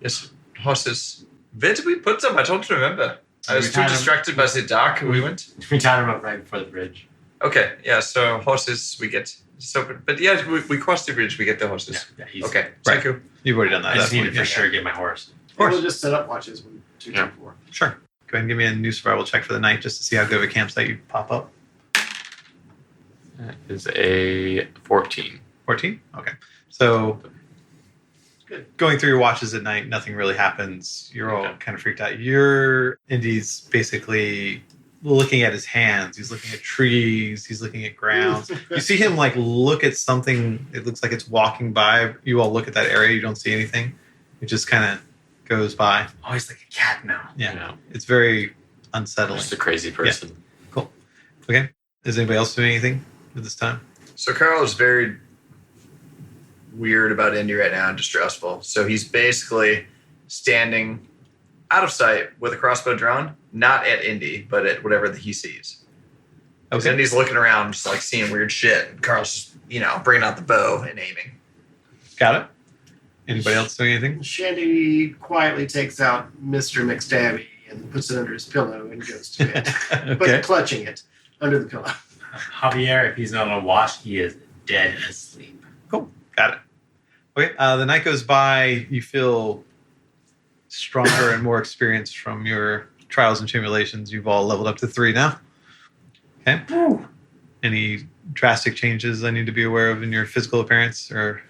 Yes, horses. Where did we put them? I don't remember. I was We too had 'em- distracted by the dark. We went. We tied him up right before the bridge. Okay, yeah. So horses, we get. So, but yeah, we cross the bridge. We get the horses. Yeah, easy. Okay, Right. thank you. You've already done that. I just That's need to what- for yeah. sure get my horse. Of course. We'll just set up watches 1, 2, 3, 4. Sure. Go ahead and give me a new survival check for the night just to see how good of a campsite you pop up. that is a 14. 14? Okay. So Good. going through your watches at night, nothing really happens. You're all Okay. kind of freaked out. Indy's basically looking at his hands. He's looking at trees. He's looking at grounds. You see him like look at something. It looks like it's walking by. You all look at that area. You don't see anything. It just kind of goes by. Oh, he's like a cat now. Yeah. You know, It's very unsettling. just a crazy person. Okay. Is anybody else doing anything at this time? So Carl is very weird about Indy right now and distrustful. So he's basically standing out of sight with a crossbow drawn, not at Indy, but at whatever he sees. Because Okay. Indy's looking around, just like seeing weird shit. And Carl's just, bringing out the bow and aiming. Got it. Anybody else doing anything? Shandy quietly takes out Mr. McStabby and puts it under his pillow and goes to bed. Okay. But clutching it under the pillow. Javier, if he's not on watch, he is dead asleep. Got it. Okay. The night goes by. You feel stronger and more experienced from your trials and tribulations. You've all leveled up to 3 now. Okay. Any drastic changes I need to be aware of in your physical appearance, or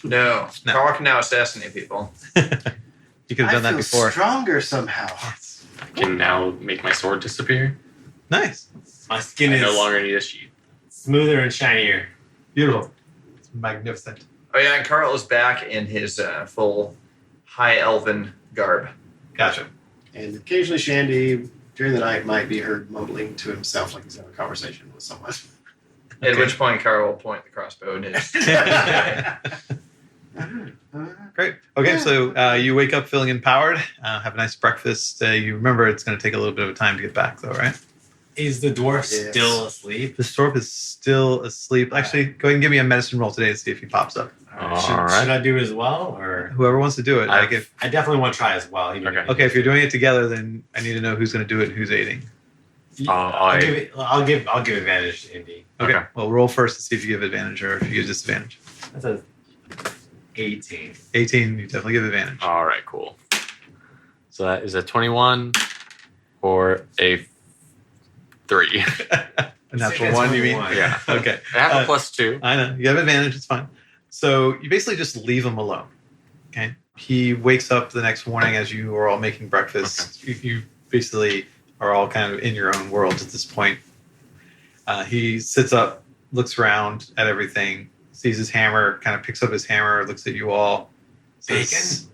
No. No. Carl can now assassinate people. you could have done that I feel before? stronger somehow. I can now make my sword disappear. Nice. My skin I is no longer need a sheath. smoother and shinier. Beautiful. It's magnificent. Oh, yeah, and Carl is back in his full high elven garb. Gotcha. And occasionally Shandy, during the night, might be heard mumbling to himself like he's having a conversation with someone. At Okay. which point Carl will point the crossbow in his. Great. Okay, so you wake up feeling empowered. Have a nice breakfast. You remember it's going to take a little bit of time to get back, though, right? Is the dwarf Yes. still asleep? The stork is still asleep. Actually, go ahead and give me a medicine roll today to see if he pops up. Should I do as well, or Whoever wants to do it. Like if I definitely want to try as well. Even Okay. okay, if you're doing it together, then I need to know who's going to do it and who's aiding. I'll give advantage to Indy. Okay. Okay. Well, roll first to see if you give advantage or if you give disadvantage. That's a 18. 18, you definitely give advantage. All right, cool. So that is a 21 or a 3. A natural It's one, you mean? 21. Yeah. Okay. I have a +2. I know. You have advantage. It's fine. So you basically just leave him alone. Okay. He wakes up the next morning as you are all making breakfast. Okay. You basically are all kind of in your own world at this point. He sits up, looks around at everything, sees his hammer, kind of picks up his hammer, looks at you all. Says,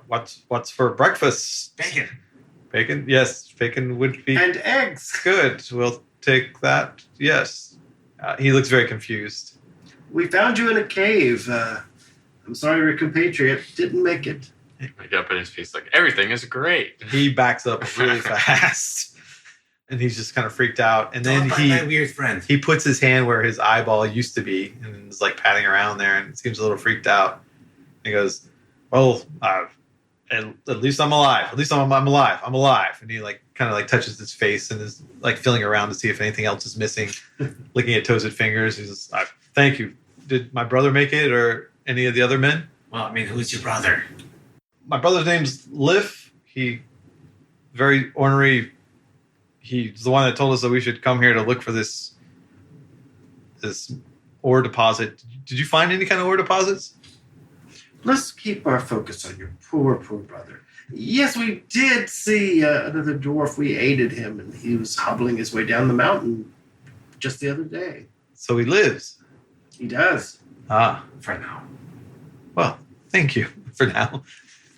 what's for breakfast? Bacon. Bacon? Yes, bacon would be And eggs. good. We'll take that. Yes. He looks very confused. We found you in a cave. I'm sorry your compatriot didn't make it. I get up in his face like, everything is great. He backs up really fast. And he's just kind of freaked out. And then my weird friend. he puts his hand where his eyeball used to be and is like patting around there and seems a little freaked out. He goes, well, at least I'm alive. At least I'm alive. I'm alive. And he like kind of like touches his face and is like feeling around to see if anything else is missing, licking at toes and fingers. He says, thank you. Did my brother make it or any of the other men? Well, I mean, who's your brother? My brother's name's Liff. He very ornery. He's the one that told us that we should come here to look for this ore deposit. Did you find any kind of ore deposits? Let's keep our focus on your poor brother. Yes, we did see another dwarf. We aided him, and he was hobbling his way down the mountain just the other day. So he lives. He does. For now. Well, thank you for now.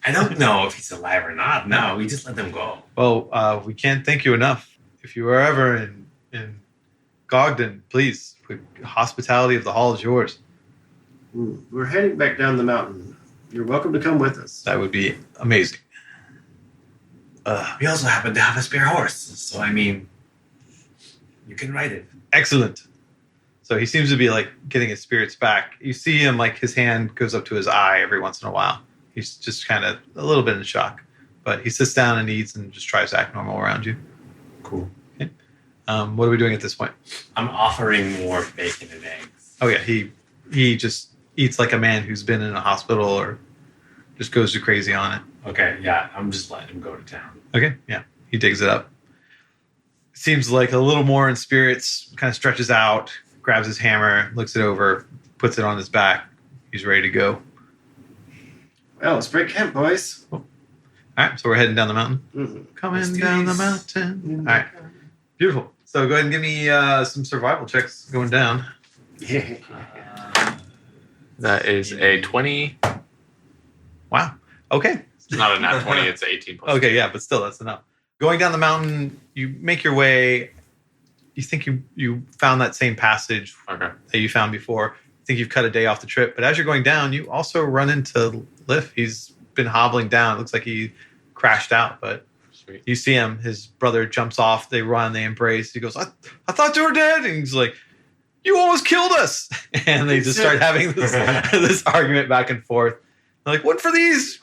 I don't know if he's alive or not. No, we just let them go. Well, we can't thank you enough. If you are ever in Gogden, please, the hospitality of the hall is yours. We're heading back down the mountain. You're welcome to come with us. That would be amazing. We also happen to have a spare horse. So, I mean, you can ride it. Excellent. So he seems to be like getting his spirits back. You see him like his hand goes up to his eye every once in a while. He's just kind of a little bit in shock. But he sits down and eats and just tries to act normal around you. Cool. Okay. What are we doing at this point? I'm offering more bacon and eggs. Oh, yeah. He just eats like a man who's been in a hospital or just goes crazy on it. Okay, yeah. I'm just letting him go to town. Okay, yeah. He digs it up. Seems like a little more in spirits, kind of stretches out, grabs his hammer, looks it over, puts it on his back. He's ready to go. Well, let's break camp, boys. All right, so we're heading down the mountain. Mm-hmm. Coming down the mountain. All right, beautiful. So go ahead and give me some survival checks going down. Yeah. That is a 20. Wow. Okay. It's not a nat 20, it's 18 plus. Okay, yeah, but still, that's enough. Going down the mountain, you make your way. You think you found that same passage Okay. that you found before. You think you've cut a day off the trip. But as you're going down, you also run into Liff. He's been hobbling down. It looks like he crashed out, but Sweet. you see him. His brother jumps off. They run. They embrace. He goes, I thought you were dead. And he's like, you almost killed us. And they just start having this argument back and forth. They're like, what for these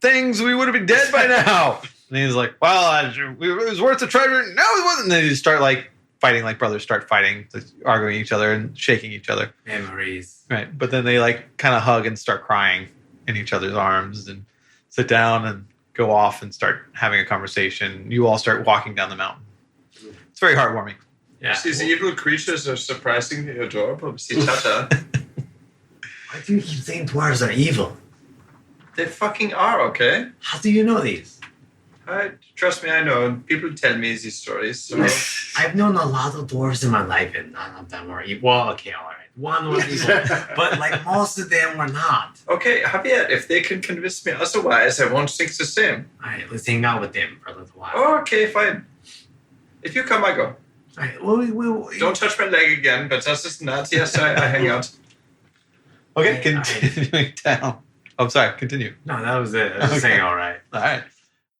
things? We would have been dead by now. And he's like, well, it was worth the treasure. No, it wasn't. And they just start like fighting, like brothers start fighting, arguing each other and shaking each other. Memories. Right. But then they like kind of hug and start crying in each other's arms and sit down and go off and start having a conversation. You all start walking down the mountain. It's very heartwarming. Yeah. These evil creatures are surprisingly adorable. See, Tata. Why do you keep saying dwarves are evil? They fucking are, okay? How do you know these? Trust me, I know. People tell me these stories. So. I've known a lot of dwarves in my life, and none of them were evil. Well, okay, all right. One was evil, but like most of them were not. Okay, Javier, if they can convince me otherwise, I won't think the same. All right, let's hang out with them for a little while. Okay, fine. If you come, I go. All right, well, Don't touch my leg again, but that's just not. Yes, I hang out. Okay, continuing down. Oh, I'm sorry, continue. No, that was it. I was just saying all right. All right.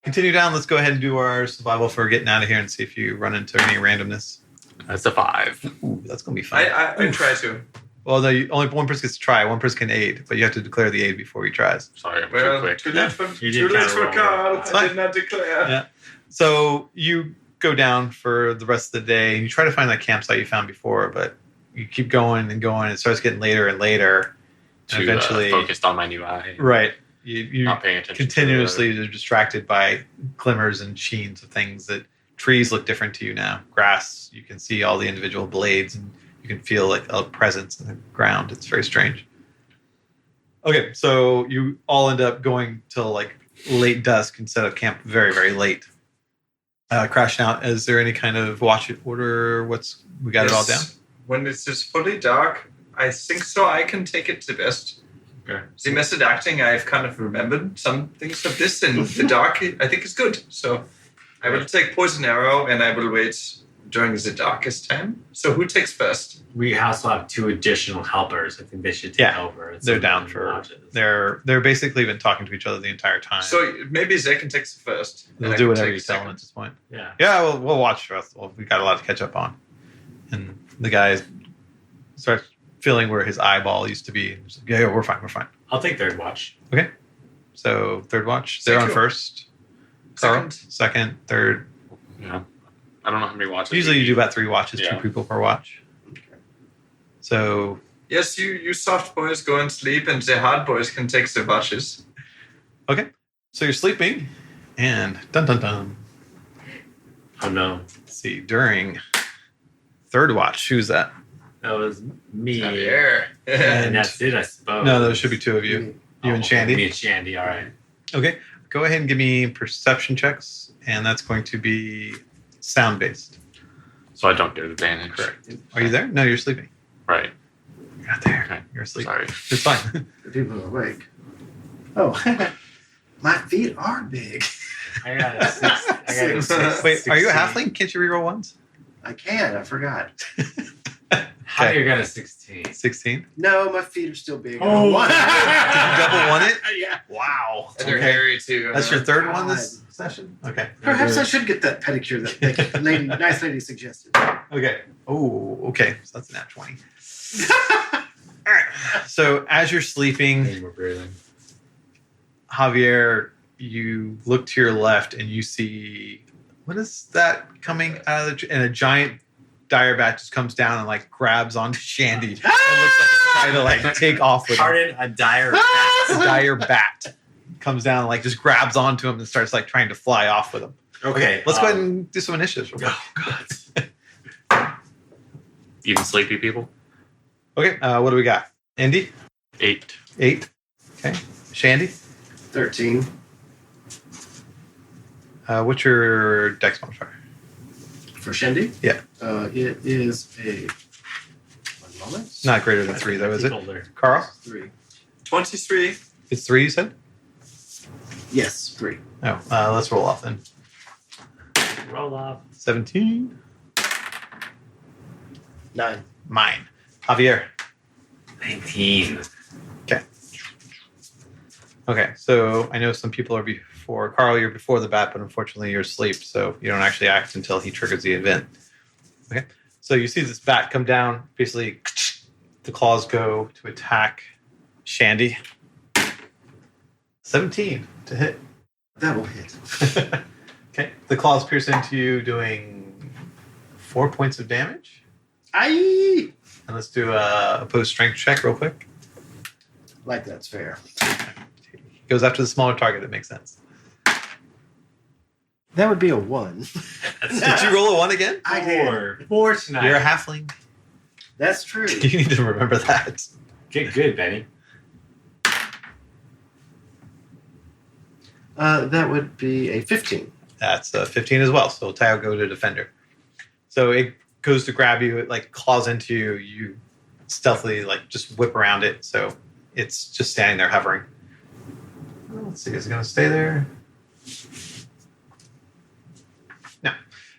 Continue down. Let's go ahead and do our survival for getting out of here and see if you run into any randomness. That's a 5. Ooh, that's going to be fun. I try to. Well, no, only one person gets to try. One person can aid, but you have to declare the aid before he tries. Sorry, I'm Well, too quick. too late for You did kinda roll. Carl. It's I fine. did not declare. Yeah. So you go down for the rest of the day, and you try to find that campsite you found before, but you keep going and going. It starts getting later and later. And Too eventually, focused on my new eye. right. You Not paying attention. continuously are distracted by glimmers and sheens of things that trees look different to you now. Grass, you can see all the individual blades, and you can feel like a presence in the ground. It's very strange. Okay, so you all end up going till like late dusk instead of camp very, very late. Crashing out. Is there any kind of watch order? We got it all down? When it's just fully dark, I think so. I can take it the best. Okay. The method acting, I've kind of remembered some things of this, and the dark, I think is good. So I will take poison arrow, and I will wait during the darkest time. So who takes first? We also have 2 additional helpers. I think they should take over. They're down for. They're basically been talking to each other the entire time. So maybe they can take the first. They'll do whatever you tell them at this point. Yeah. Yeah, we'll watch the rest. We got a lot to catch up on. And the guy starts feeling where his eyeball used to be. He's like, yeah, we're fine. I'll take third watch. Okay. So third watch. They're on first. Second, third. Yeah. I don't know how many watches. Usually you do about 3 watches, Yeah. 2 people per watch. So Yes, you soft boys go and sleep, and the hard boys can take the watches. okay. So you're sleeping, and dun dun dun. Oh no. Let's see, during third watch, who's that? That was me. Javier. And that's it, I suppose. No, there should be 2 of you. You and Shandy. Me and Shandy, all right. Okay. Go ahead and give me perception checks, and that's going to be sound based. So I don't get advantage. Correct. Are you there? No, you're sleeping. Right. You're not there. Okay. You're asleep. Sorry. It's fine. The people are awake. Oh, my feet are big. I got a 6. Wait, are you a 16. halfling? Can't you reroll ones? I can. I forgot. How you got a 16? 16. No, my feet are still big. Oh. One. Did you double one it? Yeah. Wow. And they're Okay. hairy too. That's your third one this session? Okay. Perhaps I should get that pedicure that the nice lady suggested. Okay. Oh, okay. So that's a nat 20. All right. So as you're sleeping, We're breathing. Javier, you look to your left and you see, what is that coming out of and a giant dire bat just comes down and like grabs onto Shandy. It looks like it's trying to like take off with him. Pardon, a dire A dire bat comes down and like just grabs onto him and starts like trying to fly off with him. Okay. Let's go ahead and do some initiatives. real quick. Oh, God. Even sleepy people? Okay, what do we got? Indy? 8. 8. Okay. Shandy? 13. What's your dex modifier? For Shandy? Yeah. It is a... One moment. It's not greater than 3 though, is it? Older. Carl? 3. 23. It's 3 you said? Yes, 3. Oh, let's roll off then. Roll off. 17. 9. Mine. Javier. 19. Okay, so I know some people are before. Carl, you're before the bat, but unfortunately you're asleep, so you don't actually act until he triggers the event. Okay, so you see this bat come down. Basically, the claws go to attack Shandy. 17 to hit. That will hit. Okay, the claws pierce into you, doing 4 points of damage. Aye! And let's do a opposed strength check real quick. Like that's fair. He goes after the smaller target. That makes sense. That would be a 1. Did you roll a 1 again? I did. 4 tonight. You're a halfling. That's true. You need to remember that. Get good, Benny. That would be a 15. That's 15 as well. So Tao go to defender. So it goes to grab you. It like claws into you. You stealthily like just whip around it. So it's just standing there hovering. Let's see. Is it going to stay there? No.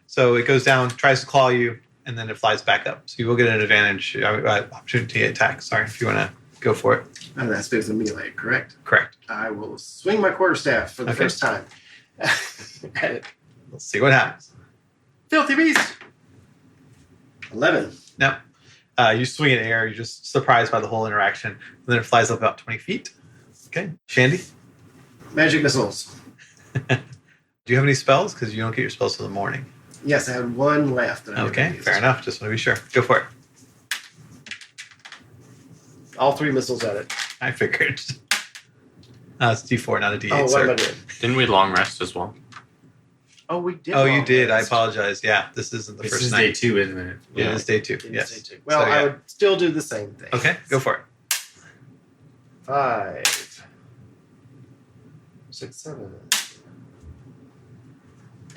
So it goes down, tries to claw you, and then it flies back up. So you will get an advantage, opportunity attack. Sorry, if you want to go for it. That's based on melee, correct? Correct. I will swing my quarterstaff for the Okay. first time. At it. Let's see what happens. Filthy beast! 11. No. You swing in the air. You're just surprised by the whole interaction. And then it flies up about 20 feet. Okay. Shandy, Magic missiles. do you have any spells? Because you don't get your spells till the morning. Yes, I had 1 left. That I never Okay, used. fair enough. Just want to be sure. Go for it. All 3 missiles at it. I figured. It's D4, not a D8, Oh, what sir. am I doing? Didn't we long rest as well? Oh, we did. Oh, you long did. I rest. apologize. Yeah, this isn't the This first is night. day 2, isn't it? It is day 2. It is Yes. day 2. Well, So, yeah. I would still do the same thing. Okay, go for it. 5, 6, 7,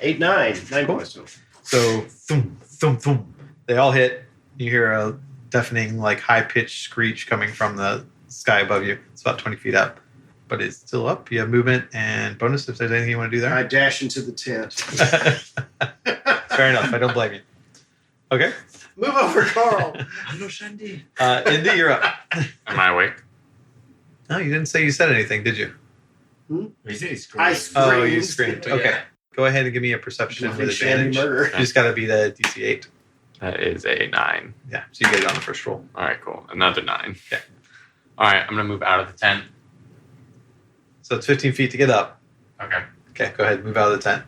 8, 9. 9 Cool. points. So, thum, thum, thum. They all hit. You hear a deafening, like, high-pitched screech coming from the sky above you. It's about 20 feet up. But it's still up. You have movement and bonus if there's anything you want to do there. I dash into the tent. Fair enough. I don't blame you. Okay. Move over, Carl. Hello, Shandy. Indy, you're up. Am I awake? No, you didn't say you said anything, did you? He said he I screamed. Oh, you Screamed. screamed. Okay. Go ahead and give me a perception with Shandy advantage. murder. You just got to beat a DC 8. That is a 9. Yeah, so you get it on the first roll. All right, cool. Another 9. Okay. All right, I'm going to move out of the tent. So it's 15 feet to get up. Okay. Okay, go ahead. Move out of the tent.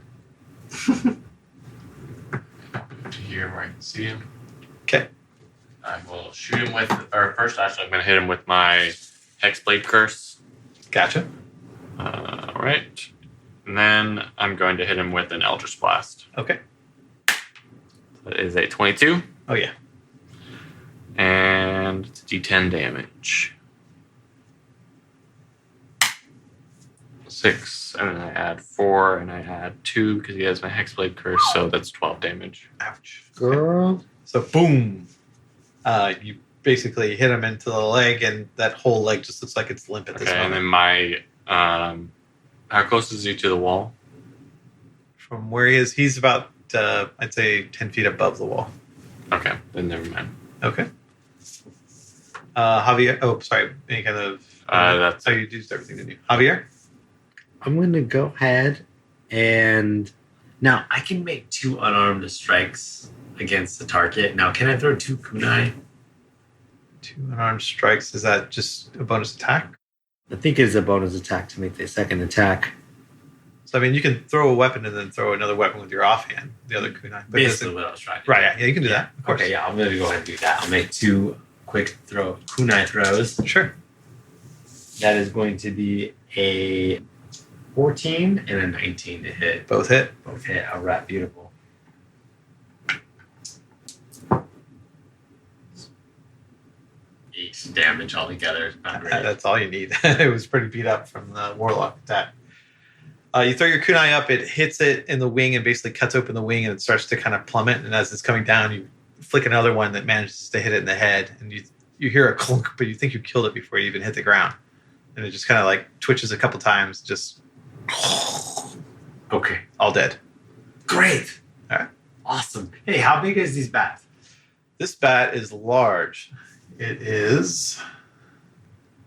To here where I can see him. Okay. I will shoot him with, or first actually I'm going to hit him with my Hexblade Curse. Gotcha. All right. And then I'm going to hit him with an Eldritch Blast. Okay. That is a 22. Oh, yeah. And it's D10 damage. 6, and then I add 4, and I add 2 because he has my Hexblade Curse, so that's 12 damage. Ouch. Girl. So, boom. You basically hit him into the leg, and that whole leg just looks like it's limp at this Okay, and moment. then my, how close is he to the wall? From where he is, he's about, I'd say, 10 feet above the wall. Okay, then never mind. Okay. Javier. Oh, sorry. Any kind of. That's how you used everything, didn't you? Javier? I'm going to go ahead and now I can make 2 unarmed strikes against the target. Now, can I throw 2 kunai? 2 unarmed strikes. Is that just a bonus attack? I think it's a bonus attack to make the second attack. So, I mean, you can throw a weapon and then throw another weapon with your offhand, the other kunai. But Basically what I was trying to do. right, yeah, you can do that. Of course. Okay, yeah, I'm going to go ahead and do that. I'll make 2 quick kunai throws. Sure. That is going to be a 14 and a 19 to hit. Both hit. Both hit. All right, beautiful. 8 damage altogether. Not great. That's all you need. It was pretty beat up from the warlock attack. You throw your kunai up, it hits it in the wing and basically cuts open the wing, and it starts to kind of plummet. And as it's coming down, you flick another one that manages to hit it in the head, and you hear a clunk, but you think you killed it before you even hit the ground. And it just kind of like twitches a couple times, just Okay. all dead. Great. All right. Awesome. Hey, how big is these bats? This bat is large. It is,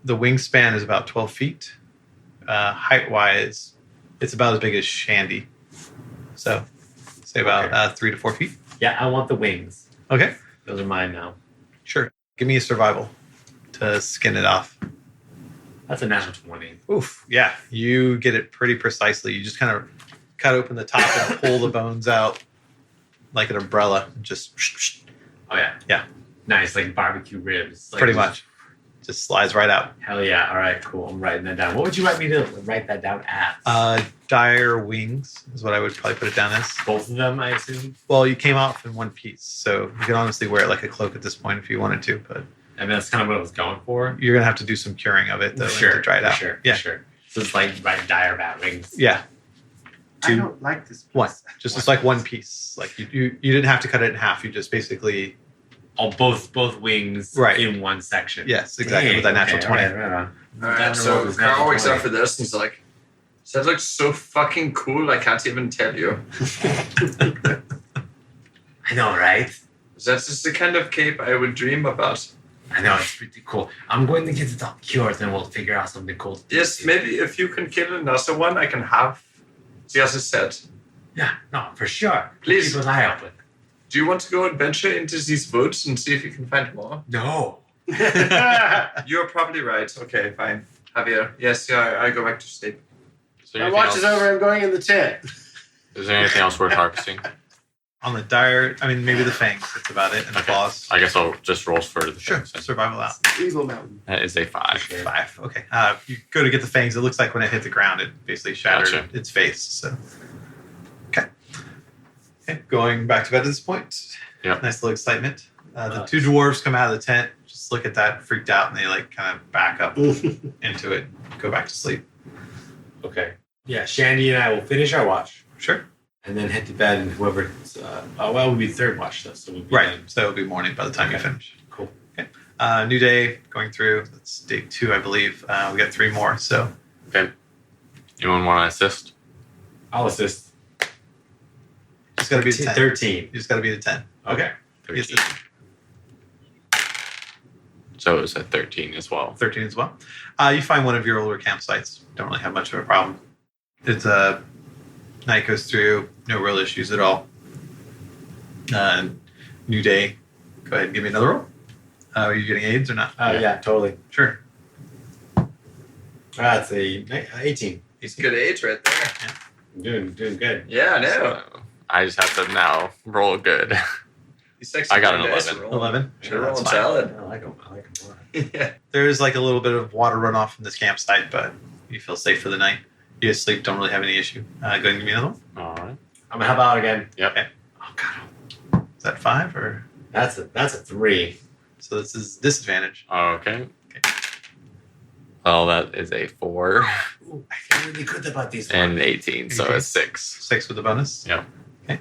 the wingspan is about 12 feet. Height-wise, it's about as big as Shandy. So, say about 3 to 4 feet. Yeah, I want the wings. Okay, Those are mine now. sure. Give me a survival to skin it off. That's a natural 20. Oof, yeah. You get it pretty precisely. You just kind of cut open the top and pull the bones out like an umbrella. And just Oh, yeah. Yeah. Nice, like barbecue ribs. Like pretty much. Just slides right out. Hell yeah. All right, cool. I'm writing that down. What would you like me to write that down at? Dire wings is what I would probably put it down as. Both of them, I assume? Well, you came off in one piece, so you can honestly wear it like a cloak at this point if you wanted to, but I mean, that's kind of what I was going for. you're going to have to do some curing of it, though, Sure, to dry it out. Sure, Yeah. sure. So it's like right dire bat wings. Yeah, I Two. don't like this. one. place. Just it's like one piece. Like you didn't have to cut it in half. You just basically, Oh, both wings Right. in one section. yes, exactly, with that natural Okay, 20. all right, right on. All right, Down the road so is Carl natural wakes up 20. for this and he's like, that looks so fucking cool, I can't even tell you. I know, right? That's just the kind of cape I would dream about. I know, it's pretty cool. I'm going to get the dog cured, then we'll figure out something cool to do. Yes, maybe if you can kill another one, I can have the other set. Yeah, no, for sure. Please. Keep an eye open. Do you want to go and venture into these woods and see if you can find more? No. You're probably right. Okay, fine. Javier. Yes, yeah, I go back to sleep. Is there My anything watch is else- over. I'm going in the tent. Is there anything else worth harvesting? On the dire, I mean, maybe the fangs. That's about it. And the Okay. claws. I guess I'll just roll for the Sure, things then. survival out. Eagle Mountain. That is a 5. 5. Okay. You go to get the fangs. It looks like when it hit the ground, it basically shattered Gotcha. its face. So, okay. Okay, going back to bed at this point. Yep. Nice little excitement. The two dwarves come out of the tent, just look at that, freaked out, and they like kind of back up into it, go back to sleep. Okay. Yeah, Shandy and I will finish our watch Sure. and then head to bed, and whoever. Well, it would be third watch though, so we'll be Right. done. So it'll be morning by the time you Okay. finish. Cool. New day going through. That's day 2, I believe. We got 3 more. So Okay. Anyone want to assist? I'll assist. it's got to be the 10. 13. You just got to be the 10. Okay. 13. So it was at 13 as well. 13 as well. You find one of your older campsites. Don't really have much of a problem. It's a night goes through, no real issues at all. New day. Go ahead and give me another roll. Are you getting aids or not? Yeah, totally. Sure. That's a 18. He's good age right there. I'm doing good. Yeah, I know. So I just have to now roll good. He's sexy. I got an guys 11. rolling. 11. Sure, that's rolling fine. salad. I like them more. Yeah. There's like a little bit of water runoff from this campsite, but you feel safe for the night. You guys sleep, don't really have any issue. Go ahead and give me another one. All right. I'm gonna help out again. Yep. Okay. Oh god. Is that 5 or? That's a 3. So this is disadvantage. Okay. Well, that is a 4 Ooh, I feel really good about these and ones. 18, so it's 6. 6 with the bonus. Yep. Okay.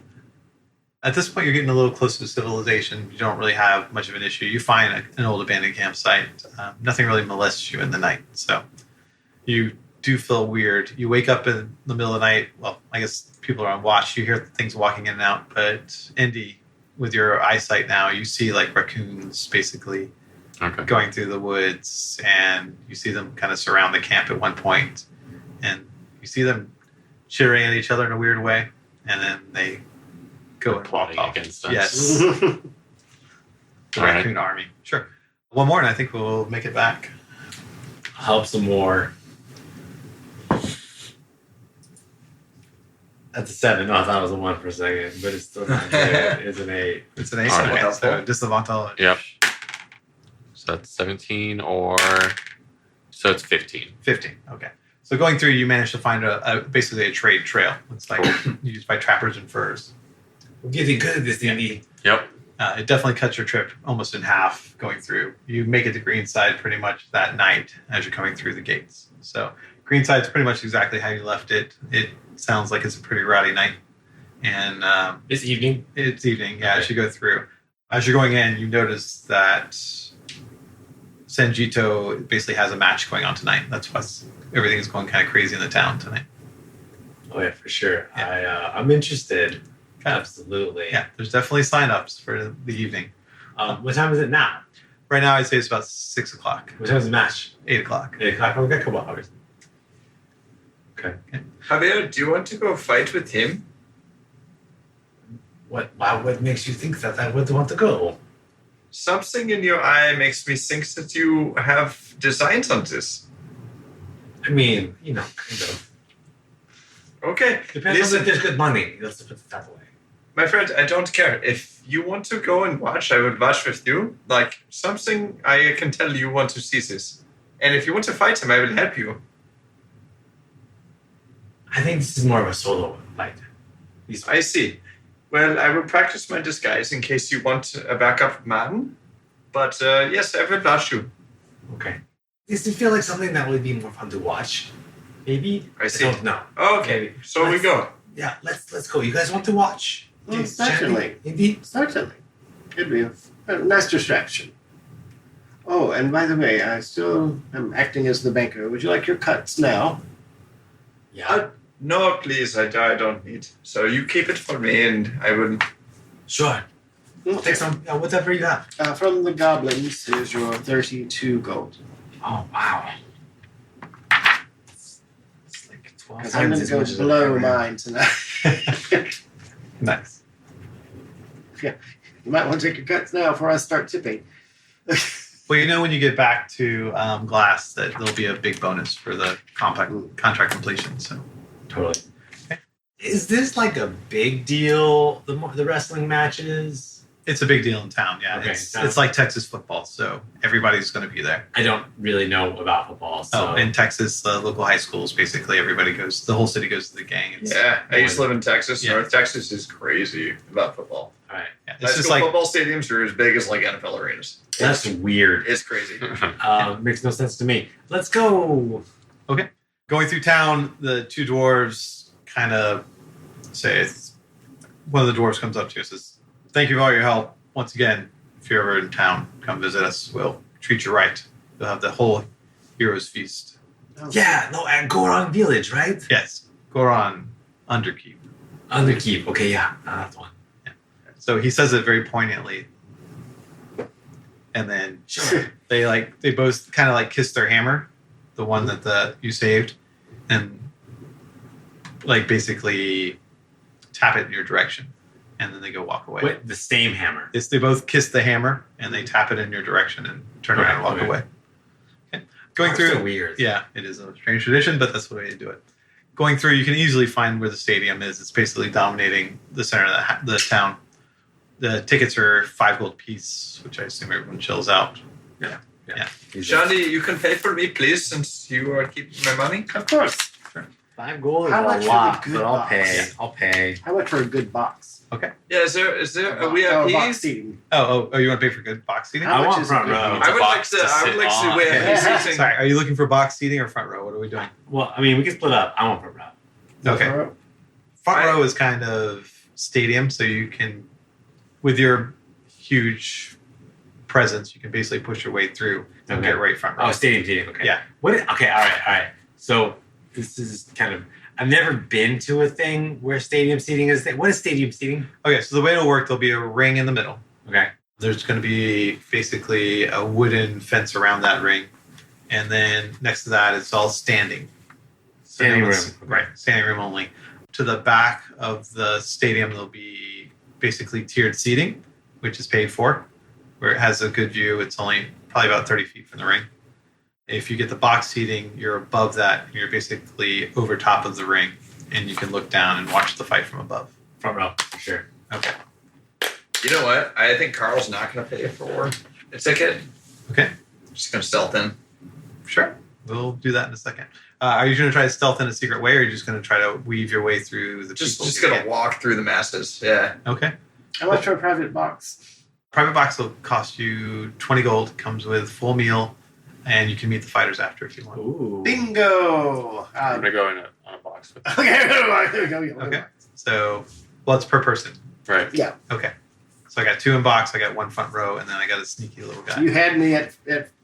At this point, you're getting a little closer to civilization. You don't really have much of an issue. You find an old abandoned campsite. Nothing really molests you in the night. So you do feel weird. You wake up in the middle of the night. Well, I guess people are on watch. You hear things walking in and out. But Indy, with your eyesight now, you see like raccoons basically Okay. going through the woods, and you see them kind of surround the camp at one point, and you see them chittering at each other in a weird way, and then they go and walk Plotting off. against us. Yes, the All right. raccoon army. Sure. One more, and I think we'll make it back. Help some more. That's a 7. No, I thought it was a 1 for a second, but it's still not good. It's an 8. It's an ace. All right. Okay, so disadvantage. Yep. So that's 17 or... So it's 15. 15. Okay. So going through, you managed to find basically a trade trail. It's like used by trappers and furs. We're getting good at this, Indy. Yep. It definitely cuts your trip almost in half going through. You make it to Greenside pretty much that night as you're coming through the gates. So Greenside's pretty much exactly how you left it. It sounds like it's a pretty rowdy night. And This evening. it's evening, yeah, Okay. as you go through. As you're going in, you notice that Sanjito basically has a match going on tonight. That's why everything's going kind of crazy in the town tonight. Oh yeah, for sure. Yeah. I'm interested. Kind of. Absolutely. Yeah, there's definitely sign-ups for the evening. What time is it now? Right now, I'd say it's about 6 o'clock, What time is the match? 8 o'clock. 8 o'clock. We've got a couple hours. Okay. Javier, do you want to go fight with him? What makes you think that I would want to go? Something in your eye makes me think that you have designs on this. I mean, kind of. Okay, Depends listen, on if there's good money. Let's put it that way. my friend, I don't care. If you want to go and watch, I would watch with you. Like, something I can tell you want to see this. And if you want to fight him, I will help you. I think this is more of a solo fight. I see. Well, I will practice my disguise in case you want a backup man. But yes, I will watch you. Okay. Does it feel like something that would be more fun to watch? Maybe? I see. don't know. Okay, so we go. Yeah, let's go. You guys want to watch? Well, Yes, certainly. Shandy? Indeed. Certainly. It'd be a nice distraction. Oh, and by the way, I still am acting as the banker. Would you like your cuts now? Yeah. No, please, I don't need. So you keep it for me, and I will. Sure. I'll take some, whatever you have. From the goblins, here's your 32 gold. Oh, wow. It's like 12 Because I'm times going as to go much as below I mine tonight. Nice. You might want to take your cuts now before I start tipping. Well, when you get back to Glass, that there'll be a big bonus for the contract completion. So Totally. Is this like a big deal, the wrestling matches? It's a big deal in town. Yeah, Okay, it's like Texas football, so everybody's going to be there. I don't really know about football, so In Texas, the local high schools, basically everybody goes. The whole city goes to the gang. Yeah, I used to live in Texas. Yeah. North Texas is crazy about football. all right. Yeah, High it's just school like football stadiums are as big as like NFL arenas. That's weird. It's crazy. Makes no sense to me. Let's go. going through town. The two dwarves kind of say, one of the dwarves comes up to you and says, "Thank you for all your help. Once again, if you're ever in town, come visit us. We'll treat you right. You'll have the whole heroes feast." Yeah, no, and Goron Village, right? Yes, Goron Underkeep. Underkeep. Okay, yeah, that's one. So he says it very poignantly, and then Sure. they both kind of like kiss their hammer, the one that you saved, and like basically tap it in your direction, and then they go walk away. Wait, the same hammer. They both kiss the hammer and they tap it in your direction and turn around and walk Okay. away. Okay. Going That's through, so weird. yeah, it is a strange tradition, but that's the way to do it. Going through, you can easily find where the stadium is. It's basically dominating the center of the town. The tickets are 5 gold piece, which I assume everyone chills out. Johnny, you can pay for me, please, since you are keeping my money. Of course. 5 gold is How much a for lot, the good but I'll box? pay. I'll pay. How much for a good box? Yeah, is there a Oh, VIP? box seating. Oh, you want to pay for good box seating? How I much want is front it? row. I would like to. I would like to see Okay. VIP seating. Sorry, are you looking for box seating or front row? What are we doing? Well, I mean, we can split up. I want front row. Okay. Front row is kind of stadium, so you can, with your huge presence, you can basically push your way through and Okay. get right front row. Oh, stadium seating. Okay. Yeah. Okay. All right. So this is kind of. I've never been to a thing where stadium seating is. What is stadium seating? Okay, so the way it'll work, there'll be a ring in the middle. Okay. There's going to be basically a wooden fence around that ring, and then next to that, it's all standing. So Standing no room. one's- Right, standing room only. To the back of the stadium, there'll be basically tiered seating, which is paid for, where it has a good view. It's only probably about 30 feet from the ring. If you get the box seating, you're above that. You're basically over top of the ring, and you can look down and watch the fight from above. Front row, for sure. Okay. You know what? I think Carl's not going to pay for a ticket. Okay. Just going to stealth in. Sure. We'll do that in a second. Are you going to try to stealth in a secret way, or are you just going to try to weave your way through the people? Just going to walk through the masses. Yeah. Okay. How much for a private box? Private box will cost you 20 gold. Comes with full meal, and you can meet the fighters after if you want. Ooh. Bingo! I'm gonna go on a box with Okay, there we go. Yeah, Okay. So, well, it's per person. right. Yeah, Okay. So I got 2 in box. I got 1 front row, and then I got a sneaky little guy. you had me at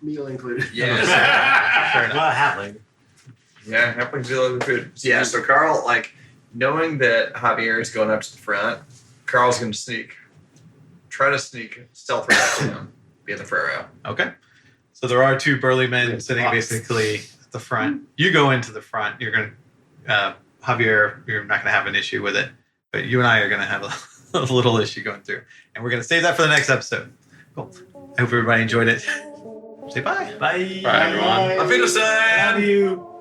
meal included. Yes. Fair enough. Well, halfling. Yeah, happens to love the food. Yeah, so Carl, like, knowing that Javier is going up to the front, Carl's going to try to sneak stealth right up to him, be in the front row. Okay. So there are 2 burly men Good sitting box. basically at the front. You go into the front. You're going to, Javier, you're not going to have an issue with it, but you and I are going to have a little issue going through. And we're going to save that for the next episode. Cool. I hope everybody enjoyed it. Say bye. Bye. Bye, everyone. Auf Wiedersehen! Love you.